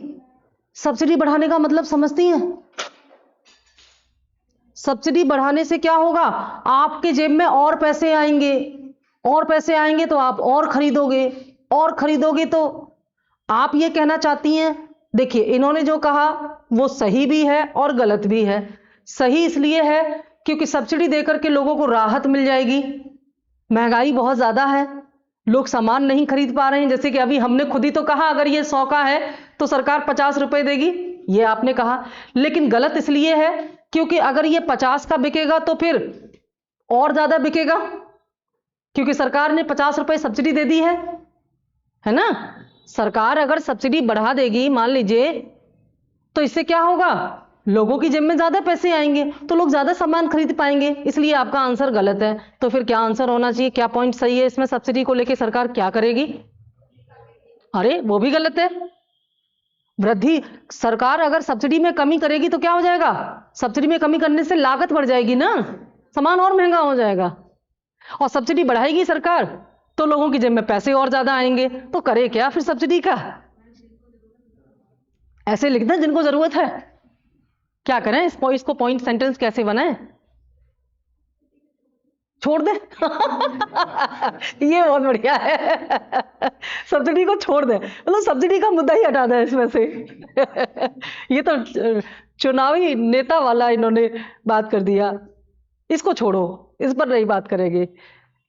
सब्सिडी बढ़ाने का मतलब समझती हैं, सब्सिडी बढ़ाने से क्या होगा, आपके जेब में और पैसे आएंगे, और पैसे आएंगे तो आप और खरीदोगे, और खरीदोगे तो आप ये कहना चाहती हैं, देखिए इन्होंने जो कहा वो सही भी है और गलत भी है। सही इसलिए है क्योंकि सब्सिडी देकर के लोगों को राहत मिल जाएगी, महंगाई बहुत ज्यादा है, लोग सामान नहीं खरीद पा रहे हैं। जैसे कि अभी हमने खुद ही तो कहा अगर ये 100 का है तो सरकार 50 रुपए देगी, ये आपने कहा। लेकिन गलत इसलिए है क्योंकि अगर ये 50 का बिकेगा तो फिर और ज्यादा बिकेगा, क्योंकि सरकार ने 50 रुपए सब्सिडी दे दी है ना। सरकार अगर सब्सिडी बढ़ा देगी मान लीजिए, तो इससे क्या होगा, लोगों की जेब में ज्यादा पैसे आएंगे तो लोग ज्यादा सामान खरीद पाएंगे। इसलिए आपका आंसर गलत है। तो फिर क्या आंसर होना चाहिए, क्या पॉइंट सही है इसमें, सब्सिडी को लेकर सरकार क्या करेगी, अरे वो भी गलत है। वृद्धि, सरकार अगर सब्सिडी में कमी करेगी तो क्या हो जाएगा, सब्सिडी में कमी करने से लागत बढ़ जाएगी ना, सामान और महंगा हो जाएगा। और सब्सिडी बढ़ाएगी सरकार तो लोगों की जेब में पैसे और ज्यादा आएंगे, तो करे क्या फिर सब्सिडी का, ऐसे लिख दें जिनको जरूरत है। क्या करें, इसको पॉइंट सेंटेंस कैसे बनाएं, छोड़ दे ये बहुत बढ़िया है सब्सिडी को छोड़ दे, मतलब सब्सिडी का मुद्दा ही हटा दे इसमें से ये तो चुनावी नेता वाला इन्होंने बात कर दिया, इसको छोड़ो, इस पर नहीं बात करेंगे।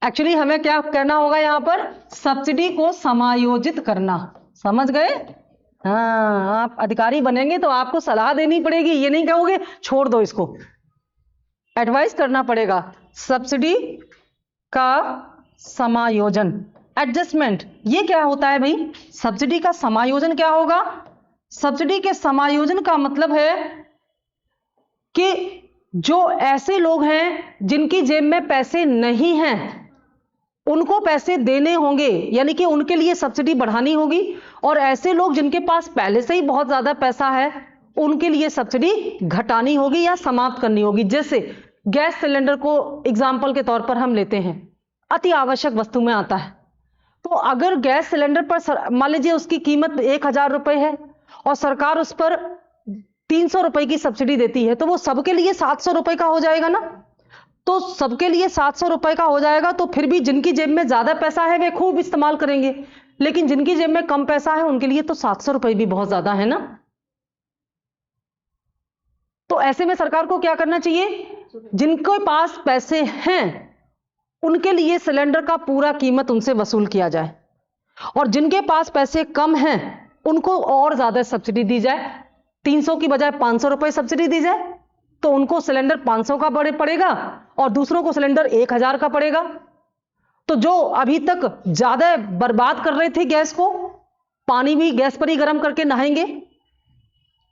एक्चुअली हमें क्या कहना होगा यहां पर, सब्सिडी को समायोजित करना, समझ गए। हाँ, आप अधिकारी बनेंगे तो आपको सलाह देनी पड़ेगी, ये नहीं कहोगे छोड़ दो इसको, एडवाइस करना पड़ेगा। सब्सिडी का समायोजन, एडजस्टमेंट, ये क्या होता है भाई, सब्सिडी का समायोजन क्या होगा, सब्सिडी के समायोजन का मतलब है कि जो ऐसे लोग हैं जिनकी जेब में पैसे नहीं हैं उनको पैसे देने होंगे, यानी कि उनके लिए सब्सिडी बढ़ानी होगी। और ऐसे लोग जिनके पास पहले से ही बहुत ज्यादा पैसा है उनके लिए सब्सिडी घटानी होगी या समाप्त करनी होगी। जैसे गैस सिलेंडर को एग्जाम्पल के तौर पर हम लेते हैं, अति आवश्यक वस्तु में आता है। तो अगर गैस सिलेंडर पर मान लीजिए उसकी कीमत 1000 रुपए है और सरकार उस पर 300 रुपए की सब्सिडी देती है, तो वो सबके लिए 700 रुपए का हो जाएगा ना। तो सबके लिए 700 रुपए का हो जाएगा, तो फिर भी जिनकी जेब में ज्यादा पैसा है वे खूब इस्तेमाल करेंगे, लेकिन जिनकी जेब में कम पैसा है उनके लिए तो 700 रुपए भी बहुत ज्यादा है ना। तो ऐसे में सरकार को क्या करना चाहिए, जिनके पास पैसे हैं उनके लिए सिलेंडर का पूरा कीमत उनसे वसूल किया जाए, और जिनके पास पैसे कम हैं उनको और ज्यादा सब्सिडी दी जाए। 300 की बजाय 500 रुपए सब्सिडी दी जाए, तो उनको सिलेंडर 500 का पड़ेगा और दूसरों को सिलेंडर 1000 का पड़ेगा। तो जो अभी तक ज्यादा बर्बाद कर रहे थे गैस को, पानी भी गैस पर ही गर्म करके नहाएंगे,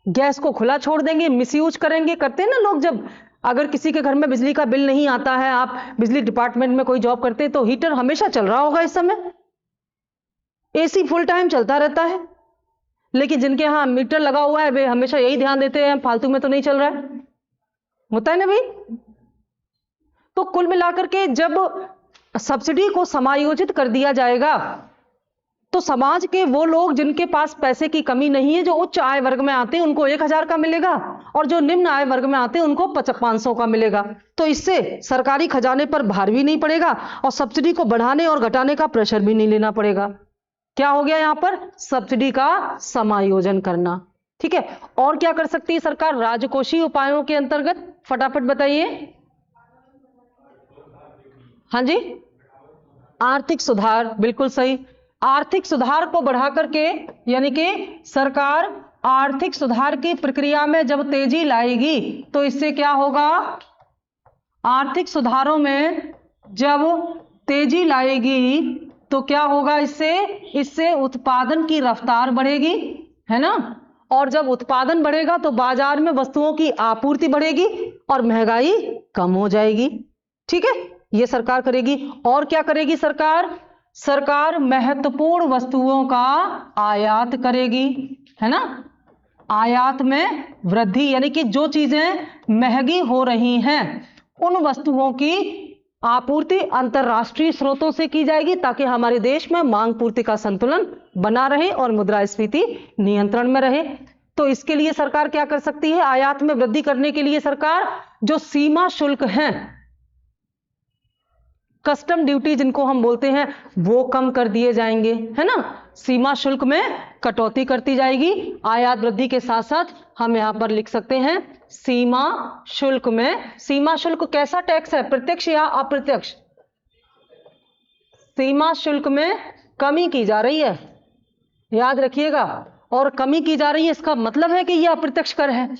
गैस को खुला छोड़ देंगे, मिसयूज करेंगे, करते हैं ना लोग। जब अगर किसी के घर में बिजली का बिल नहीं आता है, आप बिजली डिपार्टमेंट में कोई जॉब करते हैं, तो हीटर हमेशा चल रहा होगा इस समय, एसी फुल टाइम चलता रहता है। लेकिन जिनके यहां मीटर लगा हुआ है वे हमेशा यही ध्यान देते हैं फालतू में तो नहीं चल रहा है, होता है ना भाई। तो कुल मिलाकर के जब सब्सिडी को समायोजित कर दिया जाएगा तो समाज के वो लोग जिनके पास पैसे की कमी नहीं है, जो उच्च आय वर्ग में आते हैं उनको 1000 का मिलेगा, और जो निम्न आय वर्ग में आते हैं उनको 500 का मिलेगा। तो इससे सरकारी खजाने पर भार भी नहीं पड़ेगा और सब्सिडी को बढ़ाने और घटाने का प्रेशर भी नहीं लेना पड़ेगा। क्या हो गया यहां पर? सब्सिडी का समायोजन करना। ठीक है, और क्या कर सकती है सरकार राजकोषीय उपायों के अंतर्गत? फटाफट बताइए। हाँ जी, आर्थिक सुधार, बिल्कुल सही। आर्थिक सुधार को बढ़ा करके, यानी कि सरकार आर्थिक सुधार की प्रक्रिया में जब तेजी लाएगी तो इससे क्या होगा? आर्थिक सुधारों में जब तेजी लाएगी तो क्या होगा? इससे उत्पादन की रफ्तार बढ़ेगी, है ना। और जब उत्पादन बढ़ेगा तो बाजार में वस्तुओं की आपूर्ति बढ़ेगी और महंगाई कम हो जाएगी। ठीक है, ये सरकार करेगी। और क्या करेगी सरकार? सरकार महत्वपूर्ण वस्तुओं का आयात करेगी, है ना। आयात में वृद्धि, यानी कि जो चीजें महंगी हो रही हैं उन वस्तुओं की आपूर्ति अंतरराष्ट्रीय स्रोतों से की जाएगी ताकि हमारे देश में मांग पूर्ति का संतुलन बना रहे और मुद्रास्फीति नियंत्रण में रहे। तो इसके लिए सरकार क्या कर सकती है? आयात में वृद्धि करने के लिए सरकार जो सीमा शुल्क हैं, कस्टम ड्यूटी जिनको हम बोलते हैं, वो कम कर दिए जाएंगे, है ना। सीमा शुल्क में कटौती करती जाएगी। आयात वृद्धि के साथ साथ हम यहां पर लिख सकते हैं सीमा शुल्क में। सीमा शुल्क कैसा टैक्स है? प्रत्यक्ष या अप्रत्यक्ष? सीमा शुल्क में कमी की जा रही है, याद रखिएगा। और कमी की जा रही है इसका मतलब है कि यह अप्रत्यक्ष कर है।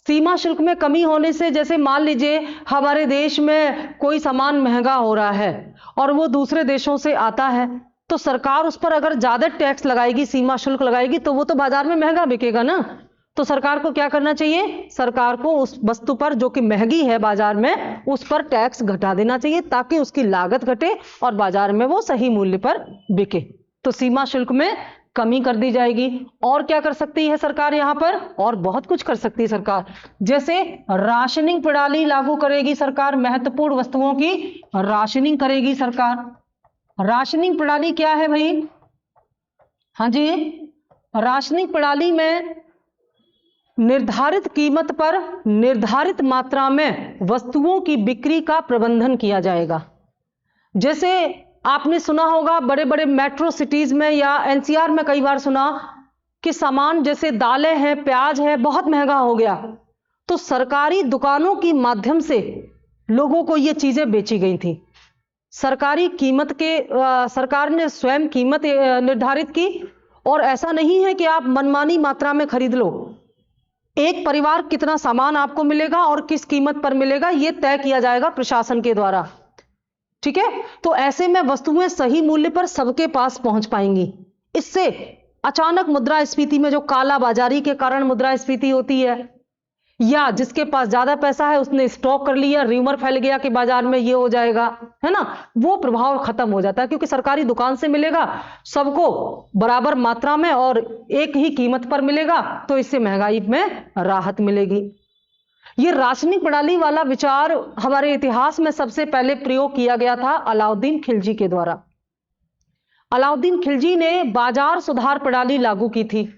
सीमा शुल्क में कमी होने से, जैसे मान लीजिए हमारे देश में कोई सामान महंगा हो रहा है और वो दूसरे देशों से आता है, तो सरकार उस पर अगर ज्यादा टैक्स लगाएगी, सीमा शुल्क लगाएगी, तो वो तो बाजार में महंगा बिकेगा ना। तो सरकार को क्या करना चाहिए? सरकार को उस वस्तु पर जो कि महंगी है बाजार में, उस पर टैक्स घटा देना चाहिए ताकि उसकी लागत घटे और बाजार में वो सही मूल्य पर बिके। तो सीमा शुल्क में कमी कर दी जाएगी। और क्या कर सकती है सरकार यहां पर? और बहुत कुछ कर सकती है सरकार, जैसे राशनिंग प्रणाली लागू करेगी सरकार, महत्वपूर्ण वस्तुओं की राशनिंग करेगी सरकार। राशनिंग प्रणाली क्या है भाई? हाँ जी, राशनिंग प्रणाली में निर्धारित कीमत पर निर्धारित मात्रा में वस्तुओं की बिक्री का प्रबंधन किया जाएगा। जैसे आपने सुना होगा बड़े बड़े मेट्रो सिटीज में या एनसीआर में कई बार सुना कि सामान जैसे दालें हैं, प्याज है, बहुत महंगा हो गया, तो सरकारी दुकानों की माध्यम से लोगों को ये चीजें बेची गई थी। सरकारी कीमत के सरकार ने स्वयं कीमत निर्धारित की, और ऐसा नहीं है कि आप मनमानी मात्रा में खरीद लो। एक परिवार कितना सामान आपको मिलेगा और किस कीमत पर मिलेगा ये तय किया जाएगा प्रशासन के द्वारा। ठीक है, तो ऐसे में वस्तुएं सही मूल्य पर सबके पास पहुंच पाएंगी। इससे अचानक मुद्रास्फीति में जो काला बाजारी के कारण मुद्रास्फीति होती है, या जिसके पास ज्यादा पैसा है उसने स्टॉक कर लिया, र्यूमर फैल गया कि बाजार में ये हो जाएगा, है ना, वो प्रभाव खत्म हो जाता है क्योंकि सरकारी दुकान से मिलेगा, सबको बराबर मात्रा में और एक ही कीमत पर मिलेगा, तो इससे महंगाई में राहत मिलेगी। ये राशनिंग प्रणाली वाला विचार हमारे इतिहास में सबसे पहले प्रयोग किया गया था अलाउद्दीन खिलजी के द्वारा। अलाउद्दीन खिलजी ने बाजार सुधार प्रणाली लागू की थी,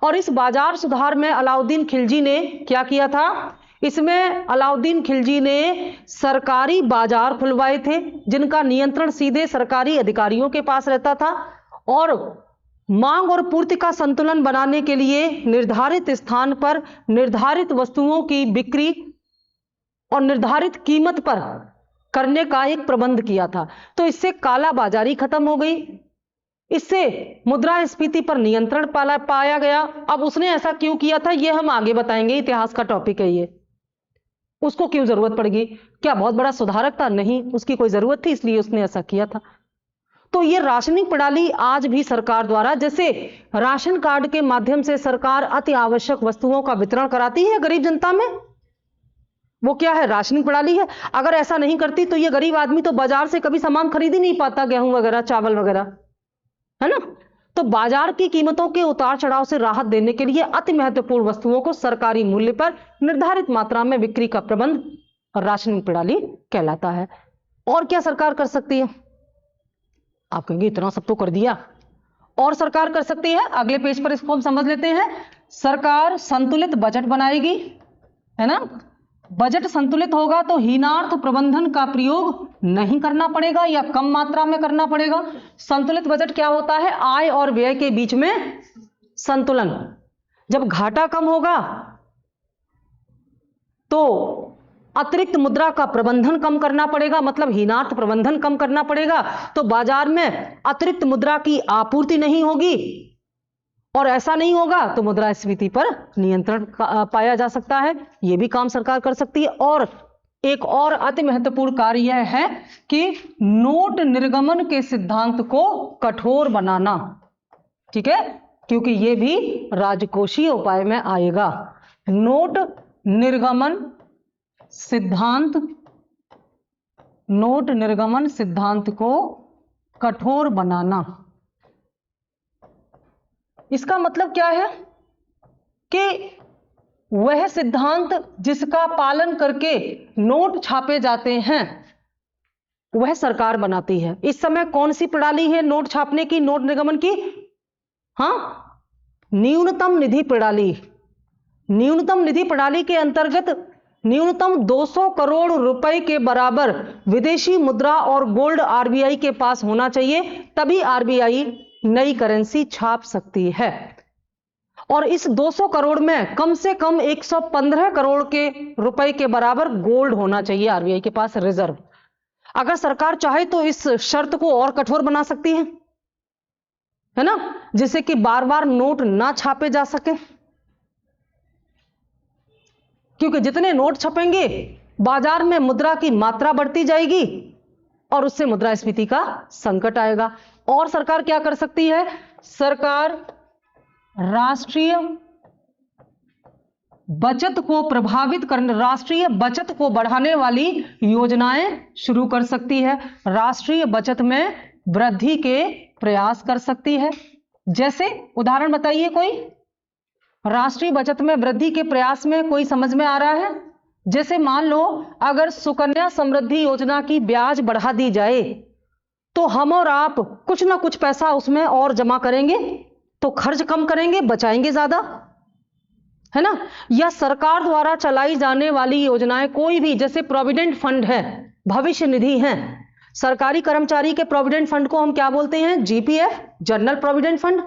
और इस बाजार सुधार में अलाउद्दीन खिलजी ने क्या किया था? इसमें अलाउद्दीन खिलजी ने सरकारी बाजार खुलवाए थे जिनका नियंत्रण सीधे सरकारी अधिकारियों के पास रहता था, और मांग और पूर्ति का संतुलन बनाने के लिए निर्धारित स्थान पर निर्धारित वस्तुओं की बिक्री और निर्धारित कीमत पर करने का एक प्रबंध किया था। तो इससे काला बाजारी खत्म हो गई, इससे मुद्रास्फीति पर नियंत्रण पाया गया। अब उसने ऐसा क्यों किया था ये हम आगे बताएंगे, इतिहास का टॉपिक है ये। उसको क्यों जरूरत पड़ेगी, क्या बहुत बड़ा सुधारक था? नहीं, उसकी कोई जरूरत थी इसलिए उसने ऐसा किया था। तो ये राशनिंग प्रणाली आज भी सरकार द्वारा, जैसे राशन कार्ड के माध्यम से सरकार अति आवश्यक वस्तुओं का वितरण कराती है गरीब जनता में, वो क्या है? राशनिंग प्रणाली है। अगर ऐसा नहीं करती तो ये गरीब आदमी तो बाजार से कभी सामान खरीद ही नहीं पाता, गेहूं वगैरह, चावल वगैरह, है ना। तो बाजार की कीमतों के उतार चढ़ाव से राहत देने के लिए अति महत्वपूर्ण वस्तुओं को सरकारी मूल्य पर निर्धारित मात्रा में बिक्री का प्रबंध राशनिंग प्रणाली कहलाता है। और क्या सरकार कर सकती है? आप कहेंगे इतना सब तो कर दिया, और सरकार कर सकती है। अगले पेज पर इसको हम समझ लेते हैं। सरकार संतुलित बजट बनाएगी, है ना। बजट संतुलित होगा तो हीनार्थ प्रबंधन का प्रयोग नहीं करना पड़ेगा या कम मात्रा में करना पड़ेगा। संतुलित बजट क्या होता है? आय और व्यय के बीच में संतुलन। जब घाटा कम होगा तो अतिरिक्त मुद्रा का प्रबंधन कम करना पड़ेगा, मतलब हीनार्थ प्रबंधन कम करना पड़ेगा। तो बाजार में अतिरिक्त मुद्रा की आपूर्ति नहीं होगी, और ऐसा नहीं होगा तो मुद्रास्फीति पर नियंत्रण पाया जा सकता है। यह भी काम सरकार कर सकती है। और एक और अति महत्वपूर्ण कार्य यह है कि नोट निर्गमन के सिद्धांत को कठोर बनाना, ठीक है, क्योंकि यह भी राजकोषीय उपाय में आएगा। नोट निर्गमन सिद्धांत, नोट निर्गमन सिद्धांत को कठोर बनाना, इसका मतलब क्या है कि वह सिद्धांत जिसका पालन करके नोट छापे जाते हैं वह सरकार बनाती है। इस समय कौन सी प्रणाली है नोट छापने की, नोट निर्गमन की? हां, न्यूनतम निधि प्रणाली। न्यूनतम निधि प्रणाली के अंतर्गत न्यूनतम 200 करोड़ रुपए के बराबर विदेशी मुद्रा और गोल्ड आरबीआई के पास होना चाहिए, तभी आरबीआई नई करेंसी छाप सकती है। और इस 200 करोड़ में कम से कम 115 करोड़ के रुपए के बराबर गोल्ड होना चाहिए आरबीआई के पास रिजर्व। अगर सरकार चाहे तो इस शर्त को और कठोर बना सकती है ना, जिससे कि बार बार नोट ना छापे जा सके, क्योंकि जितने नोट छपेंगे बाजार में मुद्रा की मात्रा बढ़ती जाएगी और उससे मुद्रास्फीति का संकट आएगा। और सरकार क्या कर सकती है? सरकार राष्ट्रीय बचत को प्रभावित करने, राष्ट्रीय बचत को बढ़ाने वाली योजनाएं शुरू कर सकती है। राष्ट्रीय बचत में वृद्धि के प्रयास कर सकती है। जैसे उदाहरण बताइए कोई, राष्ट्रीय बचत में वृद्धि के प्रयास में कोई समझ में आ रहा है? जैसे मान लो अगर सुकन्या समृद्धि योजना की ब्याज बढ़ा दी जाए तो हम और आप कुछ ना कुछ पैसा उसमें और जमा करेंगे, तो खर्च कम करेंगे, बचाएंगे ज्यादा, है ना। या सरकार द्वारा चलाई जाने वाली योजनाएं कोई भी, जैसे प्रोविडेंट फंड है, भविष्य निधि है, सरकारी कर्मचारी के प्रोविडेंट फंड को हम क्या बोलते हैं? GPF, general provident fund.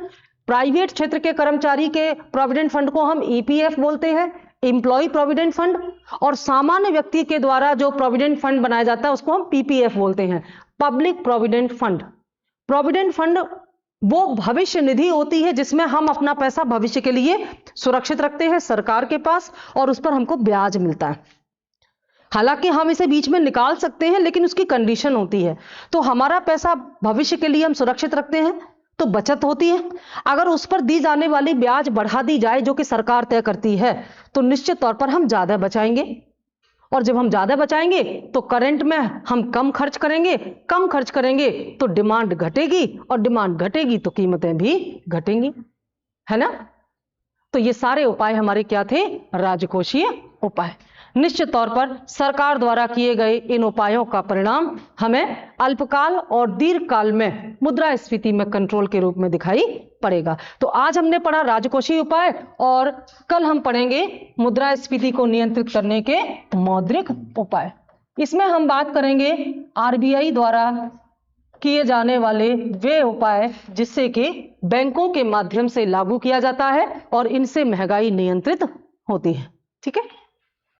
Private क्षेत्र के कर्मचारी के प्रोविडेंट फंड को हम ईपीएफ बोलते हैं, एम्प्लॉय प्रोविडेंट फंड। और सामान्य व्यक्ति के द्वारा जो प्रोविडेंट फंड बनाया जाता है उसको हम पीपीएफ बोलते हैं, public provident fund. Provident fund वो भविष्य निधि होती है जिसमें हम अपना पैसा भविष्य के लिए सुरक्षित रखते हैं सरकार के पास, और उस पर हमको ब्याज मिलता है। हालांकि हम इसे बीच में निकाल सकते हैं लेकिन उसकी कंडीशन होती है। तो हमारा पैसा भविष्य के लिए हम सुरक्षित रखते हैं तो बचत होती है। अगर उस पर दी जाने वाली ब्याज बढ़ा दी जाए जो कि सरकार तय करती है तो निश्चित तौर पर हम ज्यादा बचाएंगे, और जब हम ज्यादा बचाएंगे तो करंट में हम कम खर्च करेंगे, कम खर्च करेंगे तो डिमांड घटेगी, और डिमांड घटेगी तो कीमतें भी घटेंगी, है ना। तो ये सारे उपाय हमारे क्या थे? राजकोषीय उपाय। निश्चित तौर पर सरकार द्वारा किए गए इन उपायों का परिणाम हमें अल्पकाल और दीर्घकाल में मुद्रास्फीति में कंट्रोल के रूप में दिखाई पड़ेगा। तो आज हमने पढ़ा राजकोषीय उपाय, और कल हम पढ़ेंगे मुद्रास्फीति को नियंत्रित करने के मौद्रिक उपाय। इसमें हम बात करेंगे आरबीआई द्वारा किए जाने वाले वे उपाय जिससे कि बैंकों के माध्यम से लागू किया जाता है और इनसे महंगाई नियंत्रित होती है। ठीक है।